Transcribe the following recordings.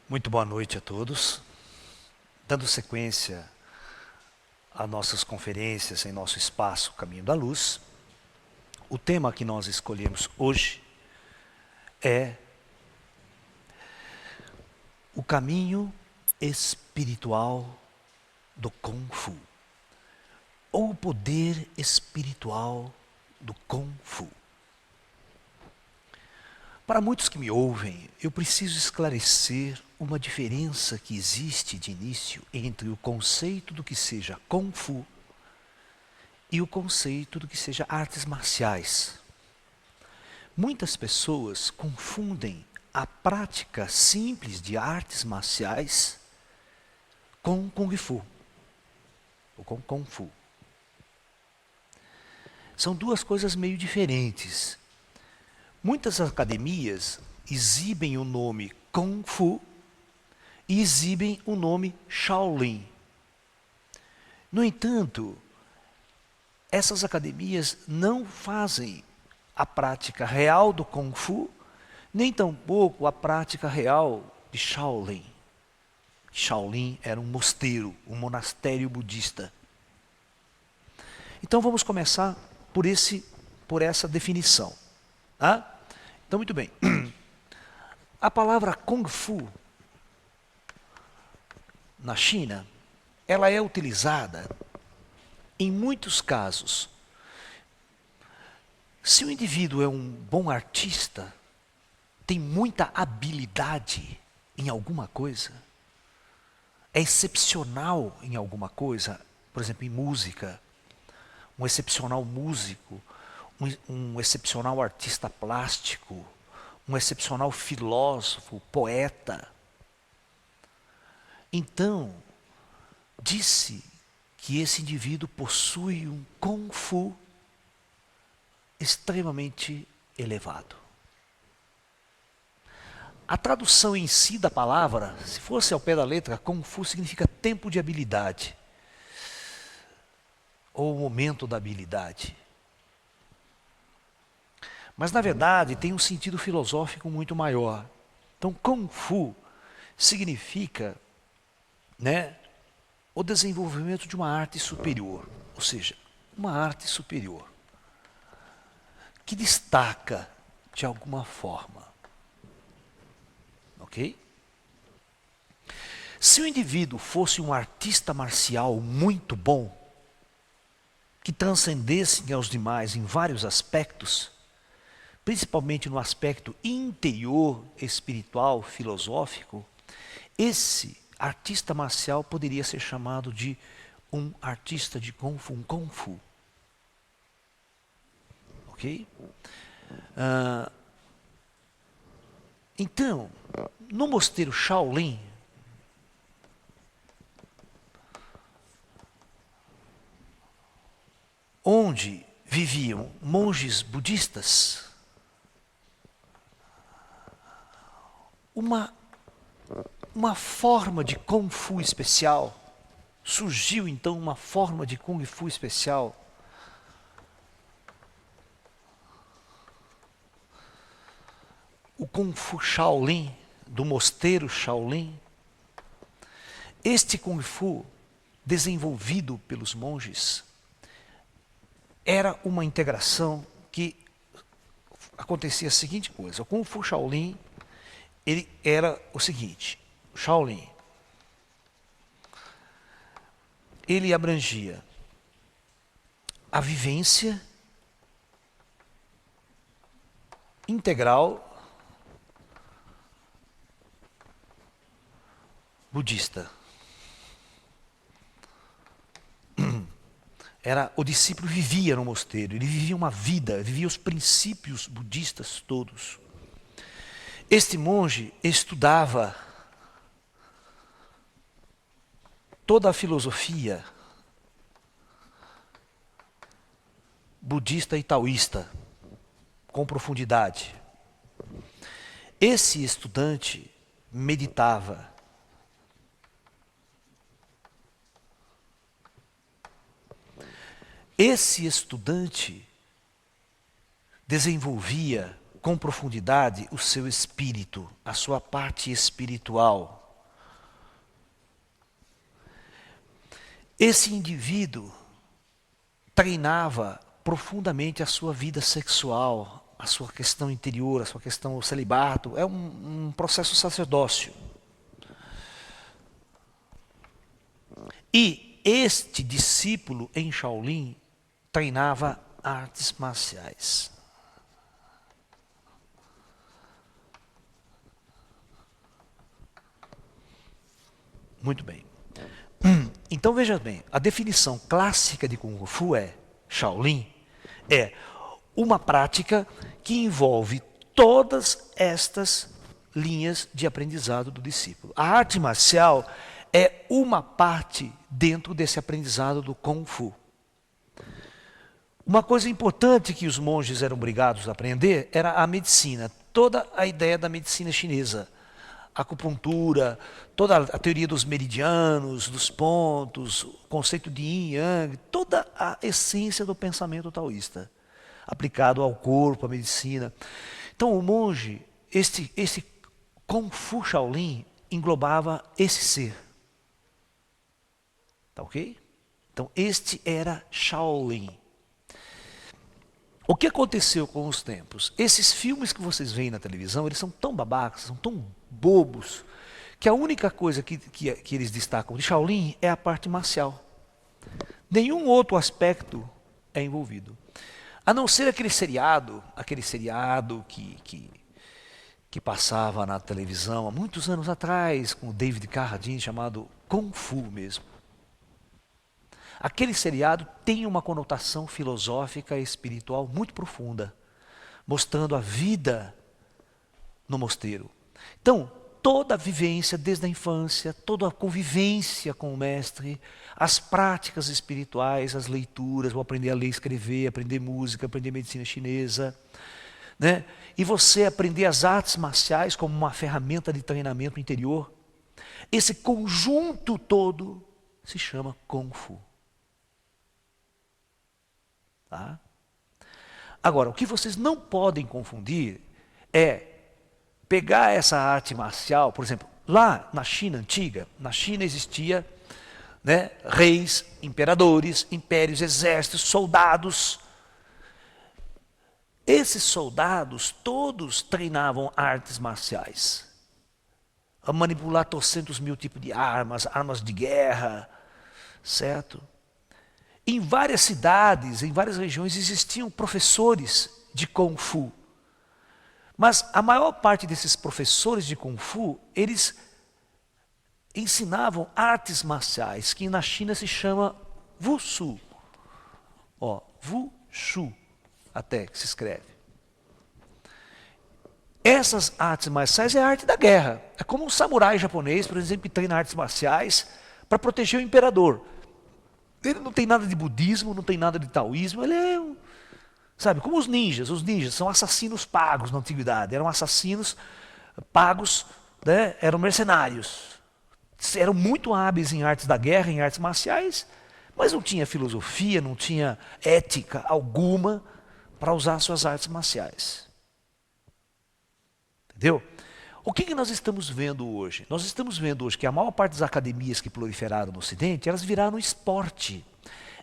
Muito boa noite a todos. Dando sequência às nossas conferências em nosso espaço Caminho da Luz, o tema que nós escolhemos hoje é o caminho espiritual do Kung Fu, ou o poder espiritual do Kung Fu. Para muitos que me ouvem, eu preciso esclarecer uma diferença que existe de início entre o conceito do que seja Kung Fu e o conceito do que seja artes marciais. Muitas pessoas confundem a prática simples de artes marciais com Kung Fu, ou com Kung Fu. São duas coisas meio diferentes. Muitas academias exibem o nome Kung Fu e exibem o nome Shaolin. No entanto, essas academias não fazem a prática real do Kung Fu, nem tampouco a prática real de Shaolin. Shaolin era um mosteiro, um monastério budista. Então vamos começar por essa definição. Então, muito bem. A palavra Kung Fu, na China, ela é utilizada em muitos casos. Se o indivíduo é um bom artista, tem muita habilidade em alguma coisa, é excepcional em alguma coisa, por exemplo, em música, um excepcional músico, um excepcional artista plástico, um excepcional filósofo, poeta. Então, disse que esse indivíduo possui um Kung Fu extremamente elevado. A tradução em si da palavra, se fosse ao pé da letra, Kung Fu significa tempo de habilidade, ou momento da habilidade. Mas, na verdade, tem um sentido filosófico muito maior. Então, Kung Fu significa, o desenvolvimento de uma arte superior. Ou seja, uma arte superior, que destaca de alguma forma. Ok? Se o indivíduo fosse um artista marcial muito bom, que transcendesse aos demais em vários aspectos, principalmente no aspecto interior, espiritual, filosófico, esse artista marcial poderia ser chamado de um artista de Kung Fu, um Kung Fu. Ok? Então, no mosteiro Shaolin, onde viviam monges budistas, uma forma de Kung Fu especial, surgiu então uma forma de Kung Fu especial, o Kung Fu Shaolin, do mosteiro Shaolin. Este Kung Fu, desenvolvido pelos monges, era uma integração que acontecia a seguinte coisa. O Kung Fu Shaolin, ele era o seguinte, Shaolin, ele abrangia a vivência integral budista. O discípulo vivia no mosteiro, ele vivia uma vida, vivia os princípios budistas todos. Este monge estudava toda a filosofia budista e taoísta com profundidade. Esse estudante meditava. Esse estudante desenvolvia com profundidade o seu espírito, a sua parte espiritual. esse indivíduo treinava profundamente a sua vida sexual, a sua questão interior, a sua questão do celibato. É um processo sacerdócio. E este discípulo em Shaolin treinava artes marciais. Muito bem. Então veja bem, a definição clássica de Kung Fu Shaolin, é uma prática que envolve todas estas linhas de aprendizado do discípulo. A arte marcial é uma parte dentro desse aprendizado do Kung Fu. Uma coisa importante que os monges eram obrigados a aprender era a medicina, toda a ideia da medicina chinesa. Acupuntura, toda a teoria dos meridianos, dos pontos, o conceito de yin e yang, toda a essência do pensamento taoísta, aplicado ao corpo, à medicina. Então o monge, esse Kung Fu Shaolin englobava esse ser. Tá ok? Então este era Shaolin. O que aconteceu com os tempos? Esses filmes que vocês veem na televisão, eles são tão babacas, são tão bobos, que a única coisa que eles destacam de Shaolin é a parte marcial. Nenhum outro aspecto é envolvido. A não ser aquele seriado que passava na televisão há muitos anos atrás, com o David Carradine, chamado Kung Fu mesmo. Aquele seriado tem uma conotação filosófica e espiritual muito profunda, mostrando a vida no mosteiro. Então, toda a vivência desde a infância, toda a convivência com o mestre, as práticas espirituais, as leituras, vou aprender a ler e escrever, aprender música, aprender medicina chinesa, né? E você aprender as artes marciais como uma ferramenta de treinamento interior. Esse conjunto todo se chama Kung Fu. Tá? Agora, o que vocês não podem confundir é pegar essa arte marcial, por exemplo, lá na China antiga, na China existia, né, reis, imperadores, impérios, exércitos, soldados. Esses soldados todos treinavam artes marciais. A manipular trocentos mil tipos de armas, armas de guerra, certo? Em várias cidades, em várias regiões existiam professores de Kung Fu. Mas a maior parte desses professores de Kung Fu, eles ensinavam artes marciais, que na China se chama Wushu. Ó, Wushu, até que se escreve. Essas artes marciais é a arte da guerra. É como um samurai japonês, por exemplo, que treina artes marciais para proteger o imperador. Ele não tem nada de budismo, não tem nada de taoísmo, ele é sabe, como os ninjas são assassinos pagos na antiguidade, eram assassinos pagos, né, eram mercenários, eram muito hábeis em artes da guerra, em artes marciais, mas não tinha filosofia, não tinha ética alguma para usar suas artes marciais. Entendeu? O que nós estamos vendo hoje? Nós estamos vendo hoje que a maior parte das academias que proliferaram no Ocidente, elas viraram esporte.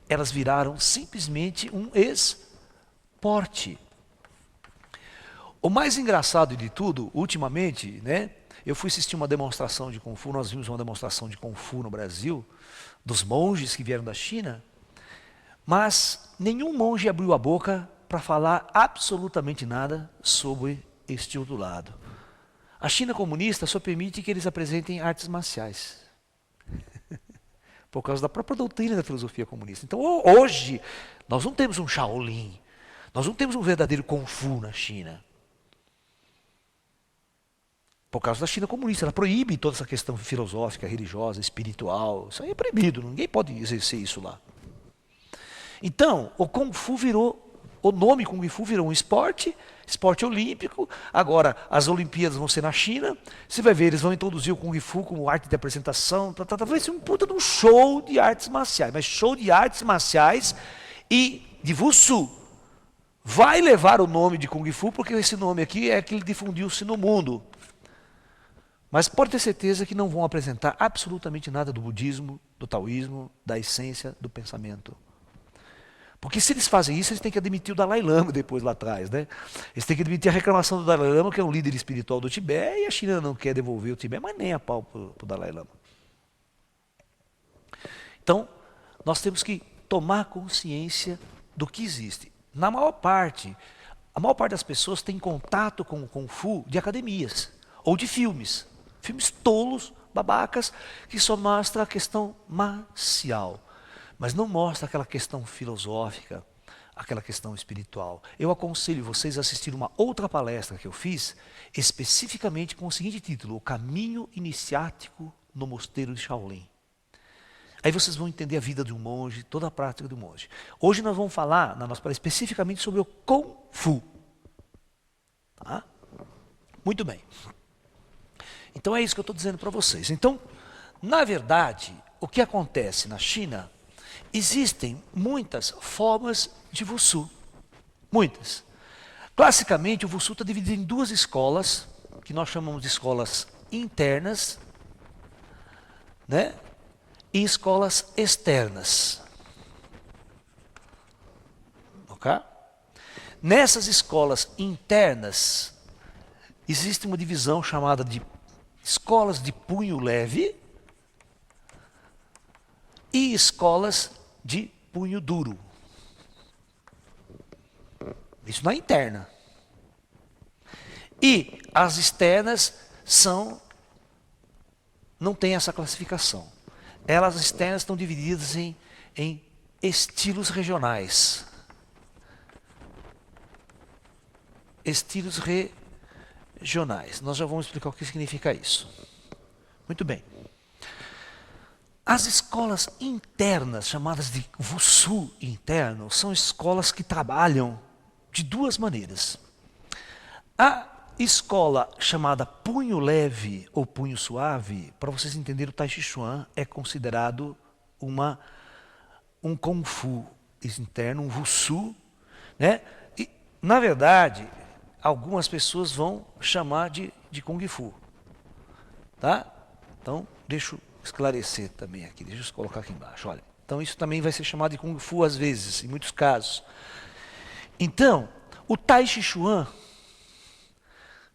Elas viraram simplesmente um esporte. O mais engraçado de tudo, ultimamente, né, eu fui assistir uma demonstração de Kung Fu, nós vimos uma demonstração de Kung Fu no Brasil, dos monges que vieram da China, mas nenhum monge abriu a boca para falar absolutamente nada sobre este outro lado. A China comunista só permite que eles apresentem artes marciais. Por causa da própria doutrina da filosofia comunista. Então hoje, nós não temos um Shaolin. Nós não temos um verdadeiro Kung Fu na China. Por causa da China comunista. Ela proíbe toda essa questão filosófica, religiosa, espiritual. Isso aí é proibido. Ninguém pode exercer isso lá. Então, o Kung Fu virou... O nome Kung Fu virou um esporte olímpico. Agora, as Olimpíadas vão ser na China. Você vai ver, eles vão introduzir o Kung Fu como arte de apresentação. Vai ser um puta de um show de artes marciais. Mas show de artes marciais e de Wushu. Vai levar o nome de Kung Fu, porque esse nome aqui é que ele difundiu-se no mundo. Mas pode ter certeza que não vão apresentar absolutamente nada do budismo, do taoísmo, da essência do pensamento. Porque se eles fazem isso, eles têm que admitir o Dalai Lama depois lá atrás, né? Eles têm que admitir a reclamação do Dalai Lama, que é um líder espiritual do Tibete, e a China não quer devolver o Tibete, mas nem a pau para o Dalai Lama. Então, nós temos que tomar consciência do que existe. A maior parte das pessoas tem contato com o Kung Fu de academias, ou de filmes. Filmes tolos, babacas, que só mostram a questão marcial. Mas não mostra aquela questão filosófica, aquela questão espiritual. Eu aconselho vocês a assistir uma outra palestra que eu fiz, especificamente com o seguinte título: O Caminho Iniciático no Mosteiro de Shaolin. Aí vocês vão entender a vida de um monge, toda a prática do monge. Hoje nós vamos falar, na nossa palestra, especificamente sobre o Kung Fu. Tá? Muito bem. Então é isso que eu estou dizendo para vocês. Então, na verdade, o que acontece na China, existem muitas formas de Wushu. Muitas. Classicamente, o Wushu está dividido em duas escolas, que nós chamamos de escolas internas, né? E escolas externas. Ok? Nessas escolas internas, existe uma divisão chamada de escolas de punho leve e escolas de punho duro. Isso na interna. E as externas não tem essa classificação. Elas externas estão divididas em estilos regionais. Estilos regionais. Nós já vamos explicar o que significa isso. Muito bem. As escolas internas, chamadas de Wushu interno, são escolas que trabalham de duas maneiras. A escola chamada punho leve ou punho suave, para vocês entenderem, o Tai Chi Chuan é considerado um Kung Fu interno, um Wushu, né? E, na verdade, algumas pessoas vão chamar de Kung Fu. Tá? Então, deixa eu esclarecer também aqui, deixa eu colocar aqui embaixo. Olha, então isso também vai ser chamado de Kung Fu às vezes, em muitos casos. Então, o Tai Chi Chuan,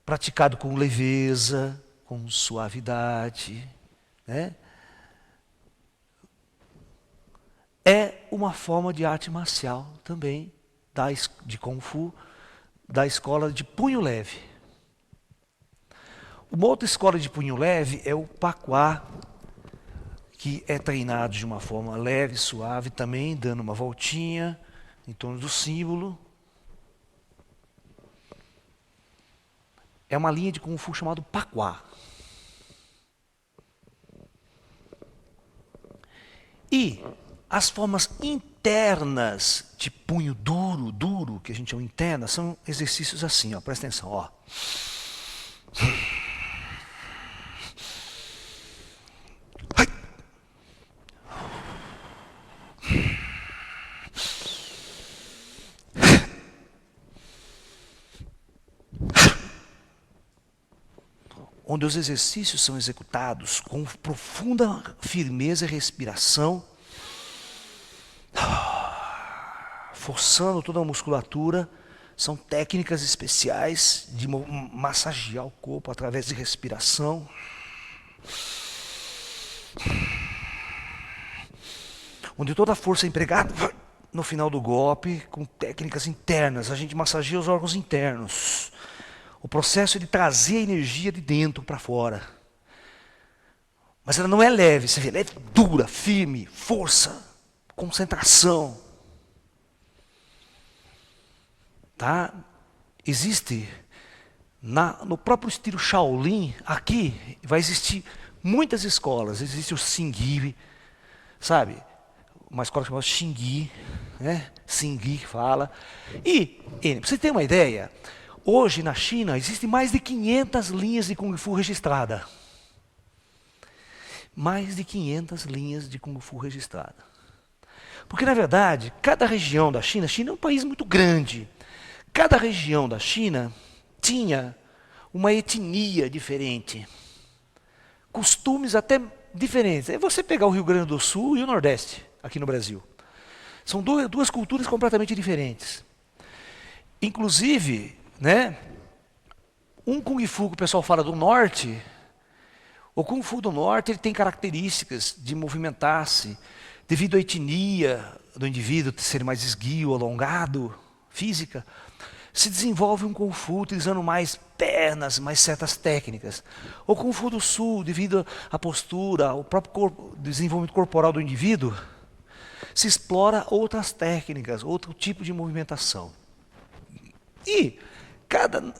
praticado com leveza, com suavidade, né? É uma forma de arte marcial também, de Kung Fu, da escola de punho leve. Uma outra escola de punho leve é o Pakuá, que é treinado de uma forma leve, suave, também dando uma voltinha em torno do símbolo. É uma linha de Kung Fu chamado Pakuá. E as formas internas de punho duro, que a gente chama interna, são exercícios assim, ó, presta atenção, ó. Onde os exercícios são executados com profunda firmeza e respiração, forçando toda a musculatura. São técnicas especiais de massagear o corpo através de respiração. Onde toda a força é empregada no final do golpe, com técnicas internas. A gente massageia os órgãos internos. O processo é de trazer a energia de dentro para fora. Mas ela não é leve, você vê, ela é dura, firme, força, concentração. Tá? Existe, no próprio estilo Shaolin, aqui vai existir muitas escolas. Existe o Xingyi, sabe? Uma escola chamada Xingyi, né? Xingyi que fala. E, para você ter uma ideia, hoje na China existem mais de 500 linhas de Kung Fu registradas. Mais de 500 linhas de Kung Fu registradas. Porque na verdade, cada região da China, a China é um país muito grande. Cada região da China tinha uma etnia diferente. costumes até diferentes. É você pegar o Rio Grande do Sul e o Nordeste, aqui no Brasil. São duas culturas completamente diferentes. Inclusive, né, um Kung Fu que o pessoal fala do Norte, o Kung Fu do Norte ele tem características de movimentar-se devido à etnia do indivíduo ser mais esguio, alongado, física. Se desenvolve um Kung Fu utilizando mais pernas, mais certas técnicas. O Kung Fu do Sul, devido à postura, ao próprio desenvolvimento corporal do indivíduo, se explora outras técnicas, outro tipo de movimentação. E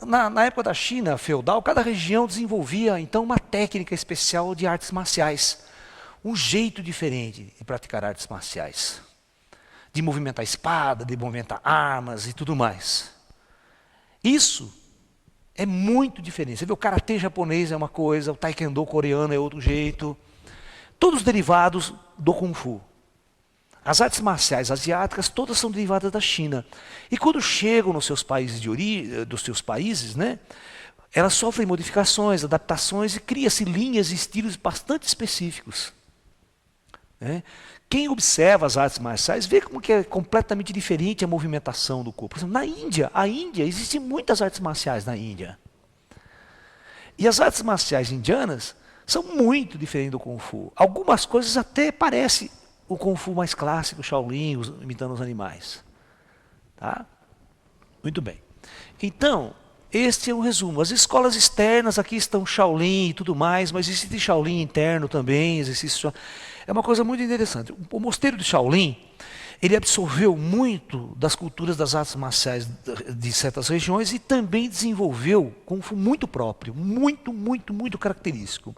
na época da China feudal, cada região desenvolvia então uma técnica especial de artes marciais, um jeito diferente de praticar artes marciais, de movimentar espada, de movimentar armas e tudo mais. Isso é muito diferente. Você vê, o karatê japonês é uma coisa, o taekwondo coreano é outro jeito, todos derivados do Kung Fu. As artes marciais asiáticas todas são derivadas da China. E quando chegam nos seus países de origem, dos seus países, né, elas sofrem modificações, adaptações e cria-se linhas e estilos bastante específicos. Né? Quem observa as artes marciais vê como que é completamente diferente a movimentação do corpo. Por exemplo, a Índia, existem muitas artes marciais na Índia. E as artes marciais indianas são muito diferentes do Kung Fu. Algumas coisas até parecem o Kung Fu mais clássico, Shaolin, imitando os animais. Tá? Muito bem. Então, este é um resumo. As escolas externas aqui estão Shaolin e tudo mais, mas existe Shaolin interno também. É uma coisa muito interessante. O mosteiro de Shaolin, ele absorveu muito das culturas das artes marciais de certas regiões e também desenvolveu Kung Fu muito próprio, muito característico.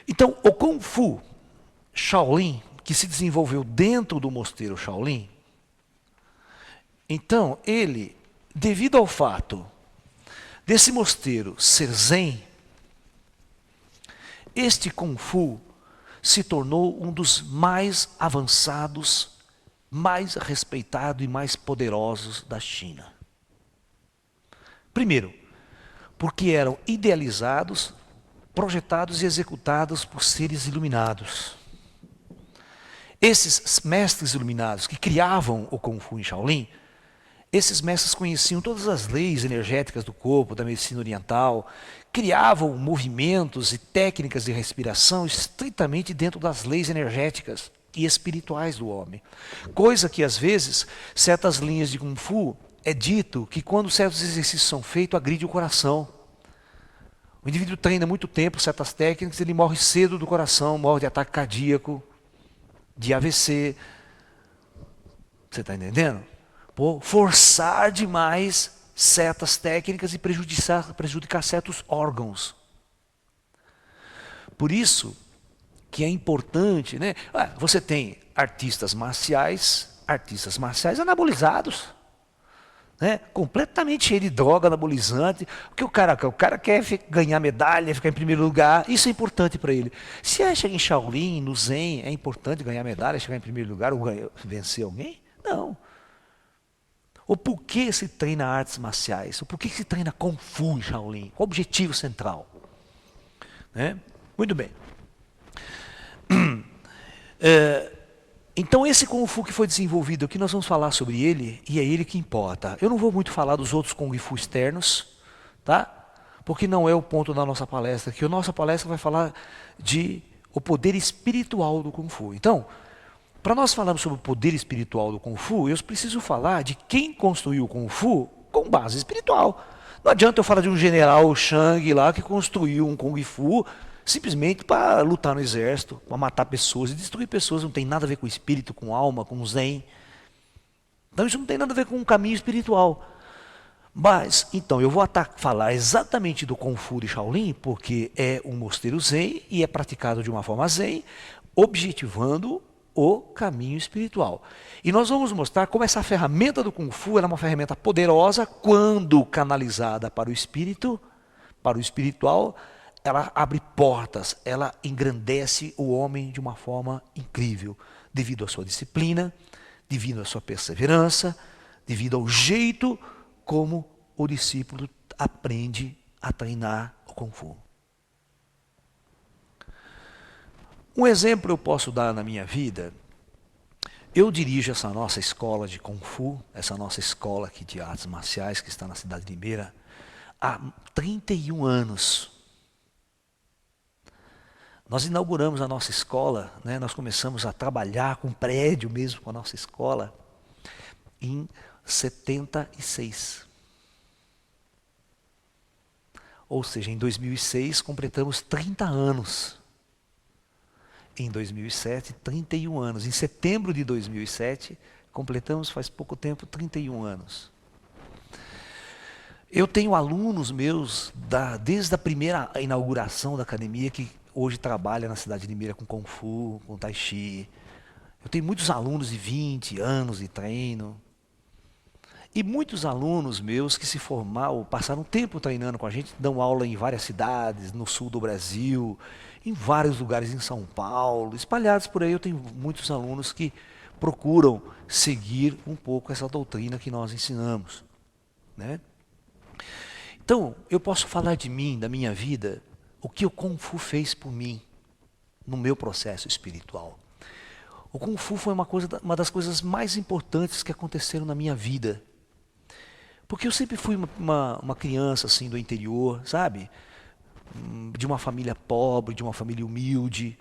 Então, o Kung Fu Shaolin, que se desenvolveu dentro do mosteiro Shaolin, então ele, devido ao fato desse mosteiro ser zen, este Kung Fu se tornou um dos mais avançados, mais respeitados e mais poderosos da China. Primeiro, porque eram idealizados, projetados e executados por seres iluminados. Esses mestres iluminados que criavam o Kung Fu em Shaolin, esses mestres conheciam todas as leis energéticas do corpo, da medicina oriental, criavam movimentos e técnicas de respiração estritamente dentro das leis energéticas e espirituais do homem. Coisa que, às vezes, certas linhas de Kung Fu é dito que quando certos exercícios são feitos, agride o coração. O indivíduo treina muito tempo certas técnicas, ele morre cedo do coração, morre de ataque cardíaco, de AVC. Você está entendendo? Por forçar demais certas técnicas e prejudicar certos órgãos. Por isso que é importante, né? Você tem artistas marciais anabolizados, né? Completamente cheio de droga anabolizante. O que o cara quer ganhar medalha, ficar em primeiro lugar, isso é importante para ele. Se acha que em Shaolin, no Zen, é importante ganhar medalha, chegar em primeiro lugar ou vencer alguém? Não. O porquê se treina artes marciais? O porquê se treina Kung Fu em Shaolin? Qual o objetivo central? Né? Muito bem. Então esse Kung Fu que foi desenvolvido aqui, nós vamos falar sobre ele, e é ele que importa. Eu não vou muito falar dos outros Kung Fu externos, tá? Porque não é o ponto da nossa palestra, que a nossa palestra vai falar de o poder espiritual do Kung Fu. Então, para nós falarmos sobre o poder espiritual do Kung Fu, eu preciso falar de quem construiu o Kung Fu com base espiritual. Não adianta eu falar de um general Shang lá que construiu um Kung Fu simplesmente para lutar no exército, para matar pessoas e destruir pessoas. Não tem nada a ver com espírito, com alma, com zen. Então isso não tem nada a ver com um caminho espiritual. Mas, então, eu vou falar exatamente do Kung Fu de Shaolin, porque é um mosteiro zen e é praticado de uma forma zen, objetivando o caminho espiritual. E nós vamos mostrar como essa ferramenta do Kung Fu é uma ferramenta poderosa quando canalizada para o espírito, para o espiritual. Ela abre portas, ela engrandece o homem de uma forma incrível, devido à sua disciplina, devido à sua perseverança, devido ao jeito como o discípulo aprende a treinar o Kung Fu. Um exemplo eu posso dar na minha vida. Eu dirijo essa nossa escola de Kung Fu, essa nossa escola aqui de artes marciais, que está na cidade de Limeira, há 31 anos. Nós inauguramos a nossa escola, né, nós começamos a trabalhar com prédio mesmo com a nossa escola em 76. Ou seja, em 2006 completamos 30 anos. Em 2007, 31 anos. Em setembro de 2007, completamos faz pouco tempo 31 anos. Eu tenho alunos meus desde a primeira inauguração da academia que hoje trabalha na cidade de Limeira com Kung Fu, com Tai Chi. Eu tenho muitos alunos de 20 anos de treino. E muitos alunos meus que se formaram, passaram tempo treinando com a gente, dão aula em várias cidades, no sul do Brasil, em vários lugares em São Paulo, espalhados por aí. Eu tenho muitos alunos que procuram seguir um pouco essa doutrina que nós ensinamos, né? Então, eu posso falar de mim, da minha vida, o que o Kung Fu fez por mim, no meu processo espiritual. O Kung Fu foi uma das coisas mais importantes que aconteceram na minha vida. Porque eu sempre fui uma criança assim do interior, sabe? De uma família pobre, de uma família humilde.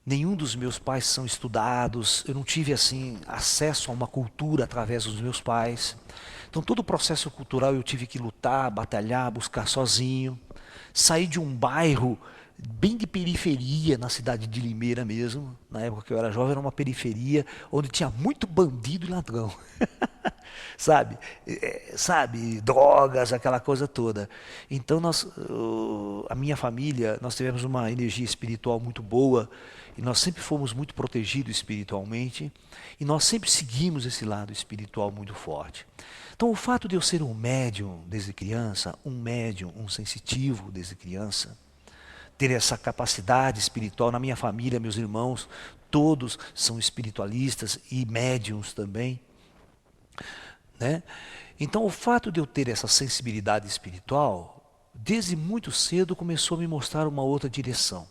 Nenhum dos meus pais são estudados. Eu não tive assim acesso a uma cultura através dos meus pais. Então todo o processo cultural eu tive que lutar, batalhar, buscar sozinho. Saí de um bairro bem de periferia, na cidade de Limeira mesmo. Na época que eu era jovem, era uma periferia onde tinha muito bandido e ladrão. Sabe? Sabe, drogas, aquela coisa toda. Então a minha família, nós tivemos uma energia espiritual muito boa e nós sempre fomos muito protegidos espiritualmente e nós sempre seguimos esse lado espiritual muito forte. Então o fato de eu ser um médium desde criança, um sensitivo desde criança, ter essa capacidade espiritual na minha família, meus irmãos, todos são espiritualistas e médiums também, né? Então o fato de eu ter essa sensibilidade espiritual, desde muito cedo começou a me mostrar uma outra direção.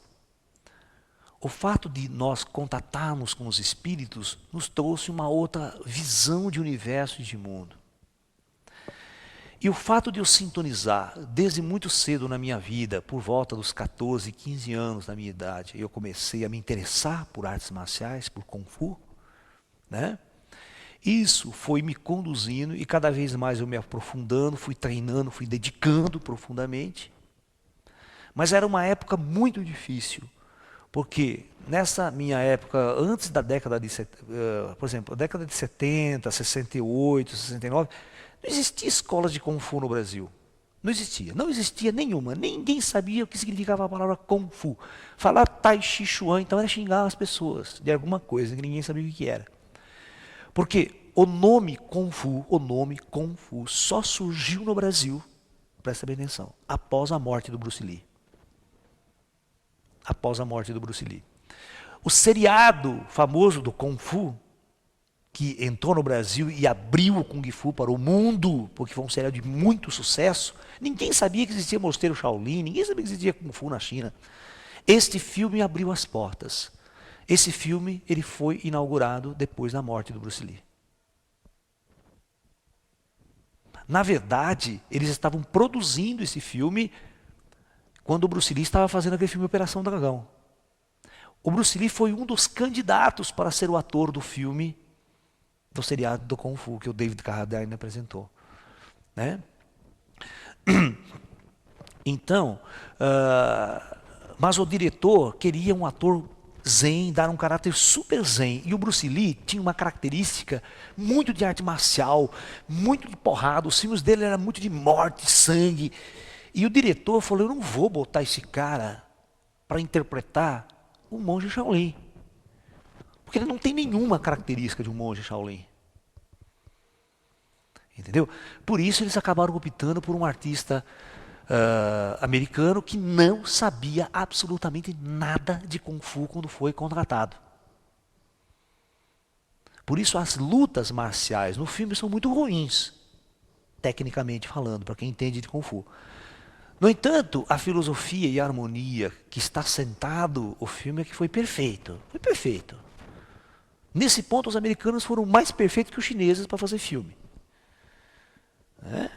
O fato de nós contatarmos com os espíritos nos trouxe uma outra visão de universo e de mundo. E o fato de eu sintonizar desde muito cedo na minha vida, por volta dos 14, 15 anos da minha idade, eu comecei a me interessar por artes marciais, por Kung Fu, né? Isso foi me conduzindo e cada vez mais eu me aprofundando, fui treinando, fui dedicando profundamente. Mas era uma época muito difícil, porque nessa minha época, antes da década de, por exemplo, a década de 70, 68, 69, não existia escolas de Kung Fu no Brasil. Não existia nenhuma. Ninguém sabia o que significava a palavra Kung Fu. Falar Tai Chi Chuan, então era xingar as pessoas de alguma coisa que ninguém sabia o que era. Porque o nome Kung Fu só surgiu no Brasil, presta bem atenção, após a morte do Bruce Lee. Após a morte do Bruce Lee. O seriado famoso do Kung Fu, que entrou no Brasil e abriu o Kung Fu para o mundo, porque foi um seriado de muito sucesso, ninguém sabia que existia Mosteiro Shaolin, ninguém sabia que existia Kung Fu na China. Este filme abriu as portas. Esse filme ele foi inaugurado depois da morte do Bruce Lee. Na verdade, eles estavam produzindo esse filme quando o Bruce Lee estava fazendo aquele filme Operação Dragão. O Bruce Lee foi um dos candidatos para ser o ator do filme do seriado do Kung Fu que o David Carradine apresentou, né? Então, mas o diretor queria um ator zen, dar um caráter super zen. E o Bruce Lee tinha uma característica muito de arte marcial, muito de porrada. Os filmes dele eram muito de morte, sangue. E o diretor falou, eu não vou botar esse cara para interpretar um monge Shaolin. Porque ele não tem nenhuma característica de um monge Shaolin. Entendeu? Por isso eles acabaram optando por um artista americano que não sabia absolutamente nada de Kung Fu quando foi contratado. Por isso as lutas marciais no filme são muito ruins, tecnicamente falando, para quem entende de Kung Fu. No entanto, a filosofia e a harmonia que está sentado o filme é que foi perfeito. Foi perfeito. Nesse ponto, os americanos foram mais perfeitos que os chineses para fazer filme. Né?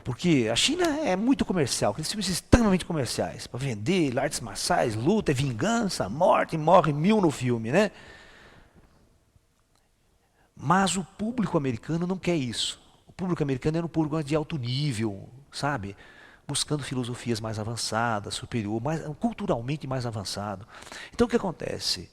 Porque a China é muito comercial, aqueles filmes extremamente comerciais. Para vender, artes marciais, luta, vingança, morte, morre 1000 no filme, né? Mas o público americano não quer isso. O público americano é um público de alto nível, sabe? Buscando filosofias mais avançadas, superior, culturalmente mais avançado. Então o que acontece?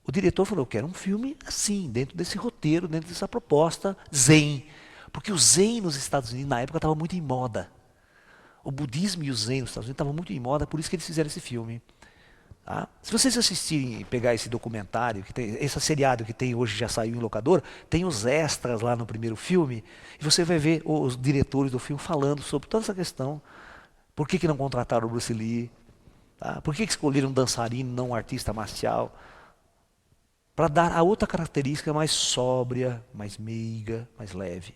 O diretor falou, eu quero um filme assim, dentro desse roteiro, dentro dessa proposta zen. Porque o zen nos Estados Unidos, na época, estava muito em moda. O budismo e o zen nos Estados Unidos estavam muito em moda, por isso que eles fizeram esse filme. Tá? Se vocês assistirem, pegar esse documentário, esse seriado que tem hoje, já saiu em locador, tem os extras lá no primeiro filme, e você vai ver os diretores do filme falando sobre toda essa questão. Por que não contrataram o Bruce Lee? Tá? Por que escolheram um dançarino, não um artista marcial? Para dar a outra característica mais sóbria, mais meiga, mais leve.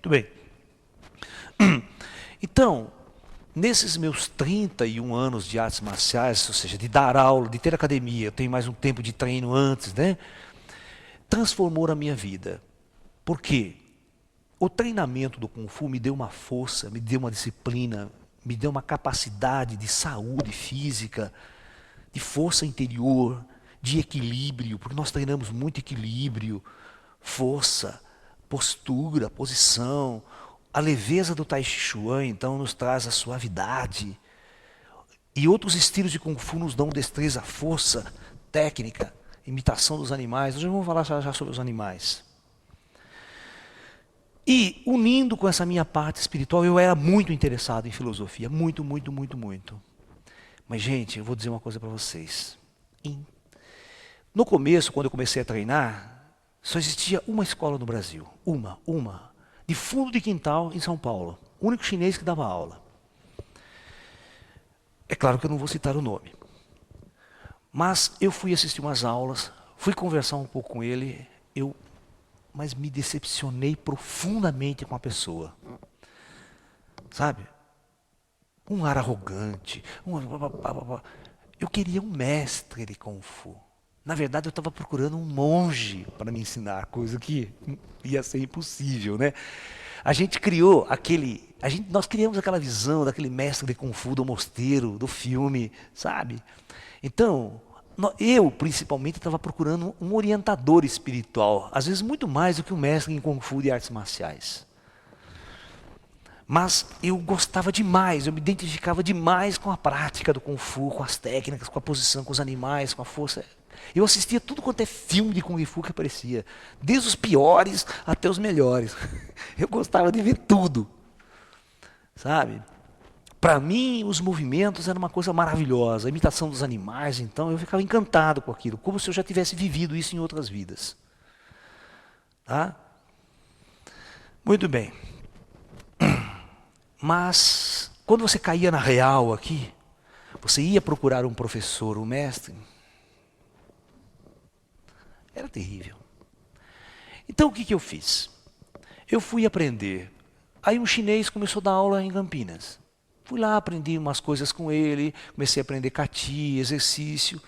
Muito bem. Então, nesses meus 31 anos de artes marciais, ou seja, de dar aula, de ter academia, eu tenho mais um tempo de treino antes, né? Transformou a minha vida. Por quê? O treinamento do Kung Fu me deu uma força, me deu uma disciplina, me deu uma capacidade de saúde física, de força interior, de equilíbrio, porque nós treinamos muito equilíbrio, força, postura, posição. A leveza do Tai Chi Chuan, então, nos traz a suavidade. E outros estilos de Kung Fu nos dão destreza, força, técnica, imitação dos animais. Nós já vamos falar já sobre os animais. E, unindo com essa minha parte espiritual, eu era muito interessado em filosofia. Muito, muito, muito, muito. Mas, gente, eu vou dizer uma coisa para vocês. No começo, quando eu comecei a treinar, só existia uma escola no Brasil. Uma. De fundo de quintal, em São Paulo. O único chinês que dava aula. É claro que eu não vou citar o nome. Mas eu fui assistir umas aulas, fui conversar um pouco com ele, mas me decepcionei profundamente com a pessoa. Sabe? Um ar arrogante. Eu queria um mestre de Kung Fu. Na verdade, eu estava procurando um monge para me ensinar, coisa que ia ser impossível, né? A gente criou nós criamos aquela visão daquele mestre de Kung Fu do mosteiro, do filme, sabe? Então, eu principalmente estava procurando um orientador espiritual, às vezes muito mais do que um mestre em Kung Fu de artes marciais. Mas eu gostava demais, eu me identificava demais com a prática do Kung Fu, com as técnicas, com a posição, com os animais, com a força. Eu assistia tudo quanto é filme de Kung Fu que aparecia, desde os piores até os melhores. Eu gostava de ver tudo, sabe? Para mim, os movimentos eram uma coisa maravilhosa, a imitação dos animais, então eu ficava encantado com aquilo, como se eu já tivesse vivido isso em outras vidas. Tá? Muito bem. Mas, quando você caía na real aqui, você ia procurar um professor, um mestre, era terrível. Então o que eu fiz? Eu fui aprender. Aí um chinês começou a dar aula em Campinas. Fui lá, aprendi umas coisas com ele, comecei a aprender kati, exercício.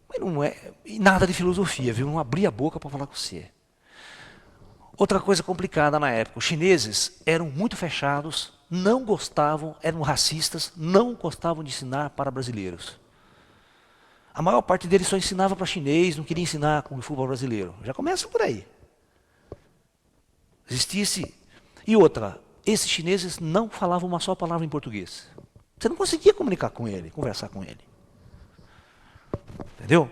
Mas não é nada de filosofia, viu? Não abri a boca para falar com você. Outra coisa complicada na época, os chineses eram muito fechados, não gostavam, eram racistas, não gostavam de ensinar para brasileiros. A maior parte deles só ensinava para chinês, não queria ensinar Kung Fu para brasileiro. Já começa por aí. Existia esse... E outra, esses chineses não falavam uma só palavra em português. Você não conseguia comunicar com ele, conversar com ele. Entendeu?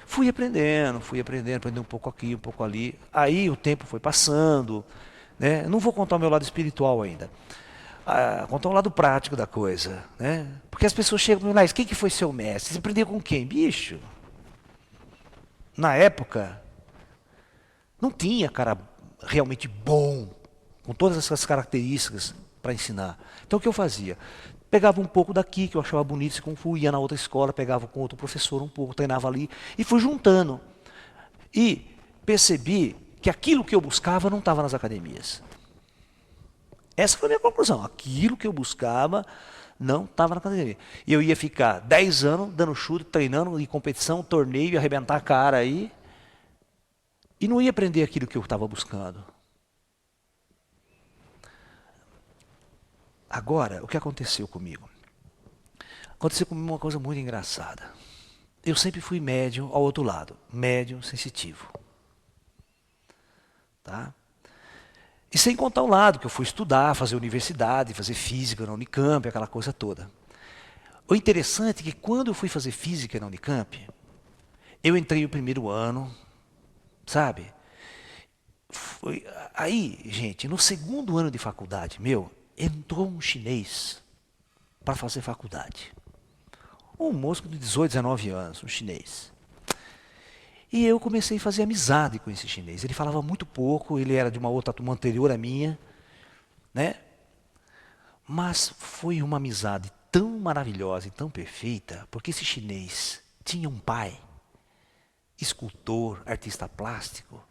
Fui aprendendo um pouco aqui, um pouco ali. Aí o tempo foi passando. Né? Não vou contar o meu lado espiritual ainda. Contar o lado prático da coisa. Né? Porque as pessoas chegam e falam, quem que foi seu mestre? Você aprendeu com quem? Bicho. Na época, não tinha cara realmente bom, com todas essas características para ensinar. Então o que eu fazia? Pegava um pouco daqui, que eu achava bonito, se Kung Fu, ia na outra escola, pegava com outro professor um pouco, treinava ali, e fui juntando. E percebi que aquilo que eu buscava não estava nas academias. Essa foi a minha conclusão. Aquilo que eu buscava não estava na academia. E eu ia ficar 10 anos dando chute, treinando em competição, torneio, arrebentar a cara aí. E não ia aprender aquilo que eu estava buscando. Agora, o que aconteceu comigo? Aconteceu comigo uma coisa muito engraçada. Eu sempre fui médium ao outro lado, médium sensitivo. Tá? E sem contar o lado que eu fui estudar, fazer universidade, fazer física na Unicamp, aquela coisa toda. O interessante é que quando eu fui fazer física na Unicamp, eu entrei no primeiro ano, sabe? Aí, gente, no segundo ano de faculdade, entrou um chinês para fazer faculdade. Um moço de 18, 19 anos, um chinês. E eu comecei a fazer amizade com esse chinês. Ele falava muito pouco, ele era de uma outra turma anterior à minha, né? Mas foi uma amizade tão maravilhosa e tão perfeita, porque esse chinês tinha um pai, escultor, artista plástico,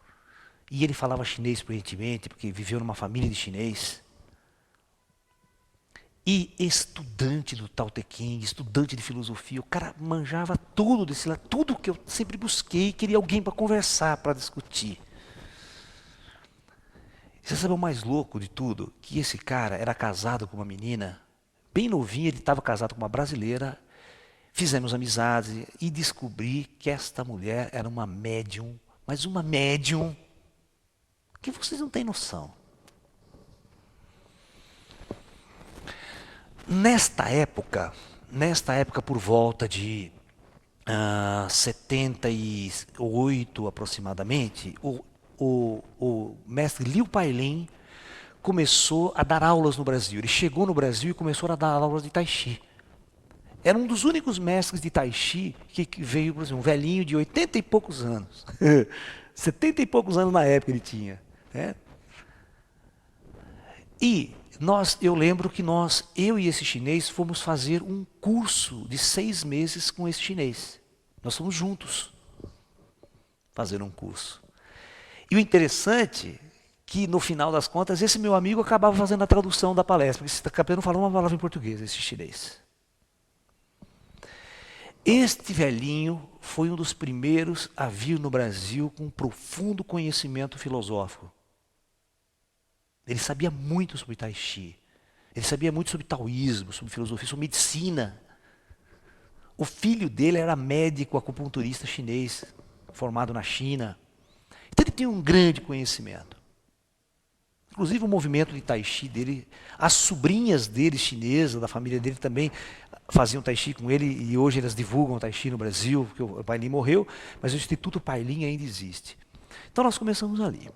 e ele falava chinês fluentemente, porque viveu numa família de chinês. E estudante do Tao Te Ching, estudante de filosofia, o cara manjava tudo desse lado, tudo que eu sempre busquei, queria alguém para conversar, para discutir. Você sabe o mais louco de tudo? Que esse cara era casado com uma menina, bem novinha, ele estava casado com uma brasileira, fizemos amizade e descobri que esta mulher era uma médium, mas uma médium que vocês não têm noção. Nesta época por volta de 78 aproximadamente, o mestre Liu Pailin começou a dar aulas no Brasil. Ele chegou no Brasil e começou a dar aulas de Tai Chi. Era um dos únicos mestres de Tai Chi que veio, por exemplo, um velhinho de 80 e poucos anos. 70 e poucos anos na época ele tinha. Né? E eu lembro que eu e esse chinês, fomos fazer um curso de 6 meses com esse chinês. Nós fomos juntos fazer um curso. E o interessante que, no final das contas, esse meu amigo acabava fazendo a tradução da palestra, porque esse cabelo não falava uma palavra em português, esse chinês. Este velhinho foi um dos primeiros a vir no Brasil com um profundo conhecimento filosófico. Ele sabia muito sobre Tai Chi. Ele sabia muito sobre taoísmo, sobre filosofia, sobre medicina. O filho dele era médico acupunturista chinês, formado na China. Então ele tinha um grande conhecimento. Inclusive o movimento de Tai Chi dele, as sobrinhas dele chinesas, da família dele também faziam Tai Chi com ele e hoje elas divulgam Tai Chi no Brasil, porque o Pailin morreu, mas o Instituto Pailin ainda existe. Então nós começamos ali.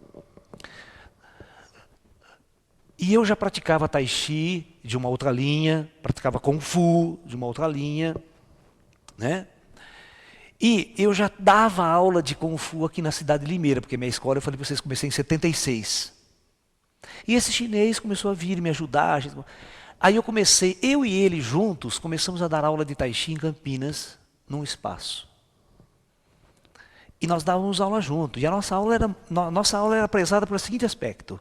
E eu já praticava Tai Chi de uma outra linha, praticava Kung Fu de uma outra linha, né? E eu já dava aula de Kung Fu aqui na cidade de Limeira, porque minha escola, eu falei para vocês, comecei em 76. E esse chinês começou a vir me ajudar. Aí eu e ele juntos, começamos a dar aula de Tai Chi em Campinas, num espaço. E nós dávamos aula junto. E a nossa aula era prezada pelo seguinte aspecto.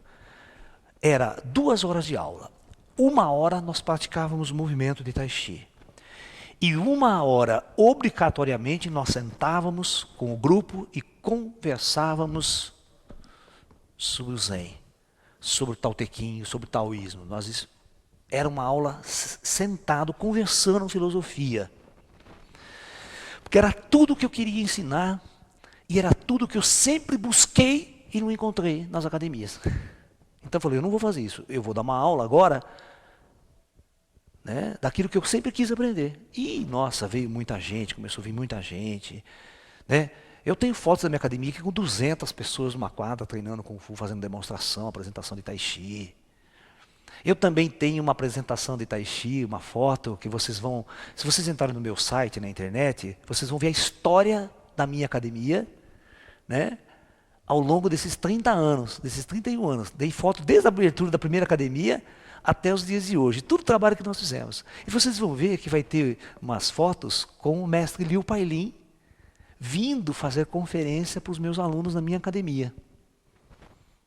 Era 2 horas de aula. 1 hora nós praticávamos o movimento de Tai Chi. E 1 hora, obrigatoriamente, nós sentávamos com o grupo e conversávamos sobre o Zen, sobre o Tao Te Ching, sobre o taoísmo. Era uma aula sentado, conversando filosofia. Porque era tudo o que eu queria ensinar e era tudo o que eu sempre busquei e não encontrei nas academias. Então eu falei, eu não vou fazer isso, eu vou dar uma aula agora, né, daquilo que eu sempre quis aprender. E, nossa, veio muita gente, começou a vir muita gente. Né? Eu tenho fotos da minha academia aqui com 200 pessoas numa quadra, treinando Kung Fu, fazendo demonstração, apresentação de Tai Chi. Eu também tenho uma apresentação de Tai Chi, uma foto que vocês vão... Se vocês entrarem no meu site, na internet, vocês vão ver a história da minha academia, né? Ao longo desses 30 anos, desses 31 anos. Dei foto desde a abertura da primeira academia até os dias de hoje. Tudo o trabalho que nós fizemos. E vocês vão ver que vai ter umas fotos com o mestre Liu Pailin vindo fazer conferência para os meus alunos na minha academia.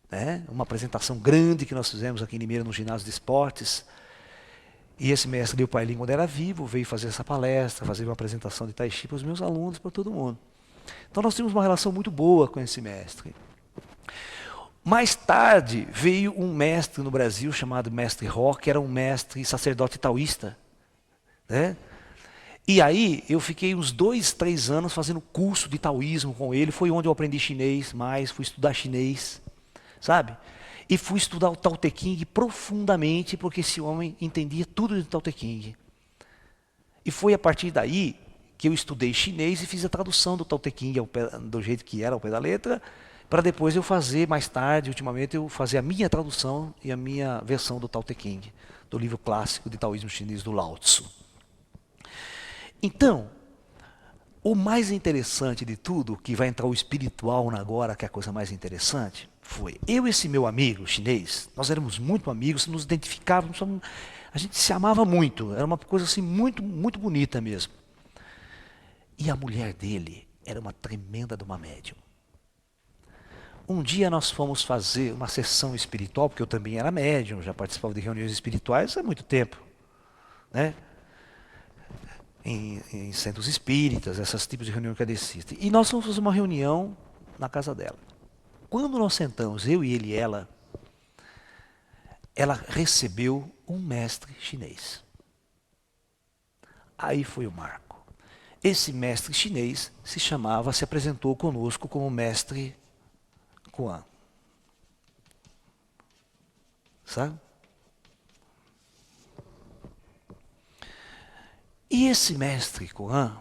né? Uma apresentação grande que nós fizemos aqui em Limeira, no ginásio de esportes. E esse mestre Liu Pai Lin, quando era vivo, veio fazer essa palestra, fazer uma apresentação de Tai Chi para os meus alunos, para todo mundo. Então nós tínhamos uma relação muito boa com esse mestre. Mais tarde veio um mestre no Brasil chamado Mestre Ho, que era um mestre sacerdote taoísta, né? E aí eu fiquei uns 2, 3 anos fazendo curso de taoísmo com ele. Foi onde eu aprendi chinês mais, fui estudar chinês, sabe? E fui estudar o Tao Te Ching profundamente, porque esse homem entendia tudo de Tao Te Ching. E foi a partir daí que eu estudei chinês e fiz a tradução do Tao Te Ching do jeito que era, ao pé da letra, para depois eu fazer, mais tarde, ultimamente, eu fazer a minha tradução e a minha versão do Tao Te Ching, do livro clássico de taoísmo chinês do Lao Tzu. Então, o mais interessante de tudo, que vai entrar o espiritual agora, que é a coisa mais interessante, foi eu e esse meu amigo chinês, nós éramos muito amigos, nos identificávamos, a gente se amava muito, era uma coisa assim muito, muito bonita mesmo. E a mulher dele era uma tremenda de uma médium. Um dia nós fomos fazer uma sessão espiritual, porque eu também era médium, já participava de reuniões espirituais há muito tempo, né? Em centros espíritas, esses tipos de reunião que existem. E nós fomos fazer uma reunião na casa dela. Quando nós sentamos, eu e ele e ela recebeu um mestre chinês. Aí foi o marco. Esse mestre chinês se apresentou conosco como mestre Kuan. Sabe? E esse mestre Kuan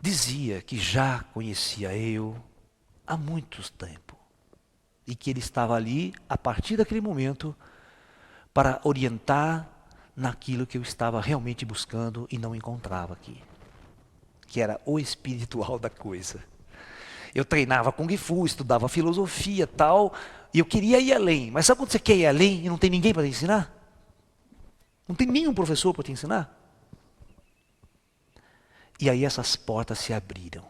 dizia que já conhecia eu há muito tempo. E que ele estava ali, a partir daquele momento, para orientar naquilo que eu estava realmente buscando e não encontrava aqui. Que era o espiritual da coisa. Eu treinava Kung Fu, estudava filosofia e tal, e eu queria ir além. Mas sabe quando você quer ir além e não tem ninguém para te ensinar? Não tem nenhum professor para te ensinar? E aí essas portas se abriram.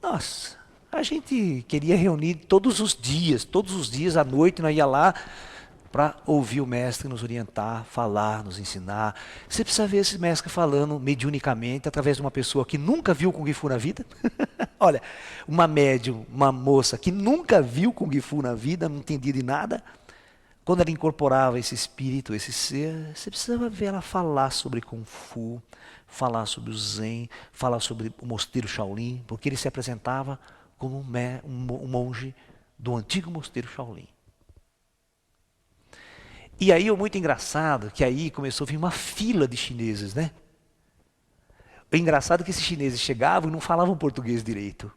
Nossa, a gente queria reunir todos os dias à noite nós ia lá para ouvir o mestre nos orientar, falar, nos ensinar. Você precisa ver esse mestre falando mediunicamente através de uma pessoa que nunca viu Kung Fu na vida. Olha, uma médium, uma moça que nunca viu Kung Fu na vida, não entendia de nada. Quando ela incorporava esse espírito, esse ser, você precisava ver ela falar sobre Kung Fu, falar sobre o Zen, falar sobre o mosteiro Shaolin, porque ele se apresentava como um monge do antigo mosteiro Shaolin. E aí, muito engraçado, que aí começou a vir uma fila de chineses, né? O engraçado é que esses chineses chegavam e não falavam português direito.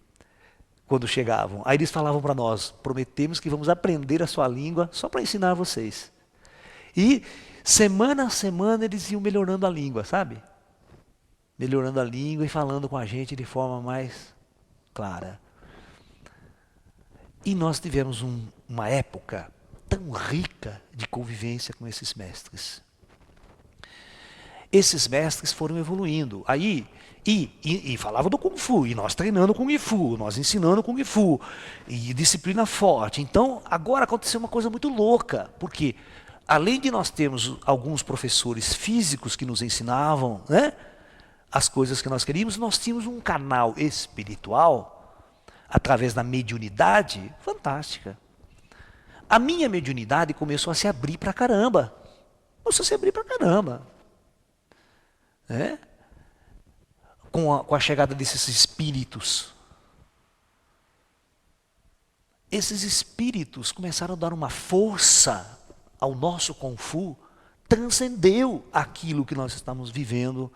Quando chegavam. Aí eles falavam para nós, prometemos que vamos aprender a sua língua só para ensinar vocês. E semana a semana eles iam melhorando a língua, sabe? Melhorando a língua e falando com a gente de forma mais clara. E nós tivemos uma época tão rica de convivência com esses mestres. Esses mestres foram evoluindo. Aí, e falavam do Kung Fu, e nós treinando Kung Fu, nós ensinando Kung Fu, e disciplina forte. Então, agora aconteceu uma coisa muito louca, porque além de nós termos alguns professores físicos que nos ensinavam, né, as coisas que nós queríamos, nós tínhamos um canal espiritual, através da mediunidade, fantástica. A minha mediunidade começou a se abrir pra caramba. Começou a se abrir pra caramba. É? Com a chegada desses espíritos. Esses espíritos começaram a dar uma força ao nosso Kung Fu, transcendeu aquilo que nós estamos vivendo.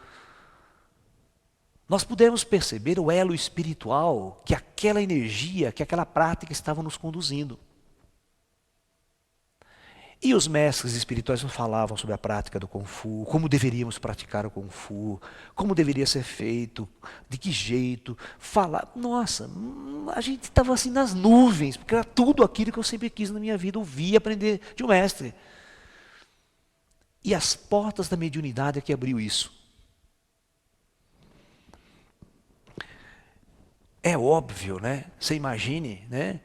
Nós pudemos perceber o elo espiritual que aquela energia, que aquela prática estava nos conduzindo. E os mestres espirituais nos falavam sobre a prática do Kung Fu, como deveríamos praticar o Kung Fu, como deveria ser feito, de que jeito, falar. Nossa, a gente estava assim nas nuvens, porque era tudo aquilo que eu sempre quis na minha vida, ouvir e aprender de um mestre. E as portas da mediunidade é que abriu isso. É óbvio, né? Você imagine, né?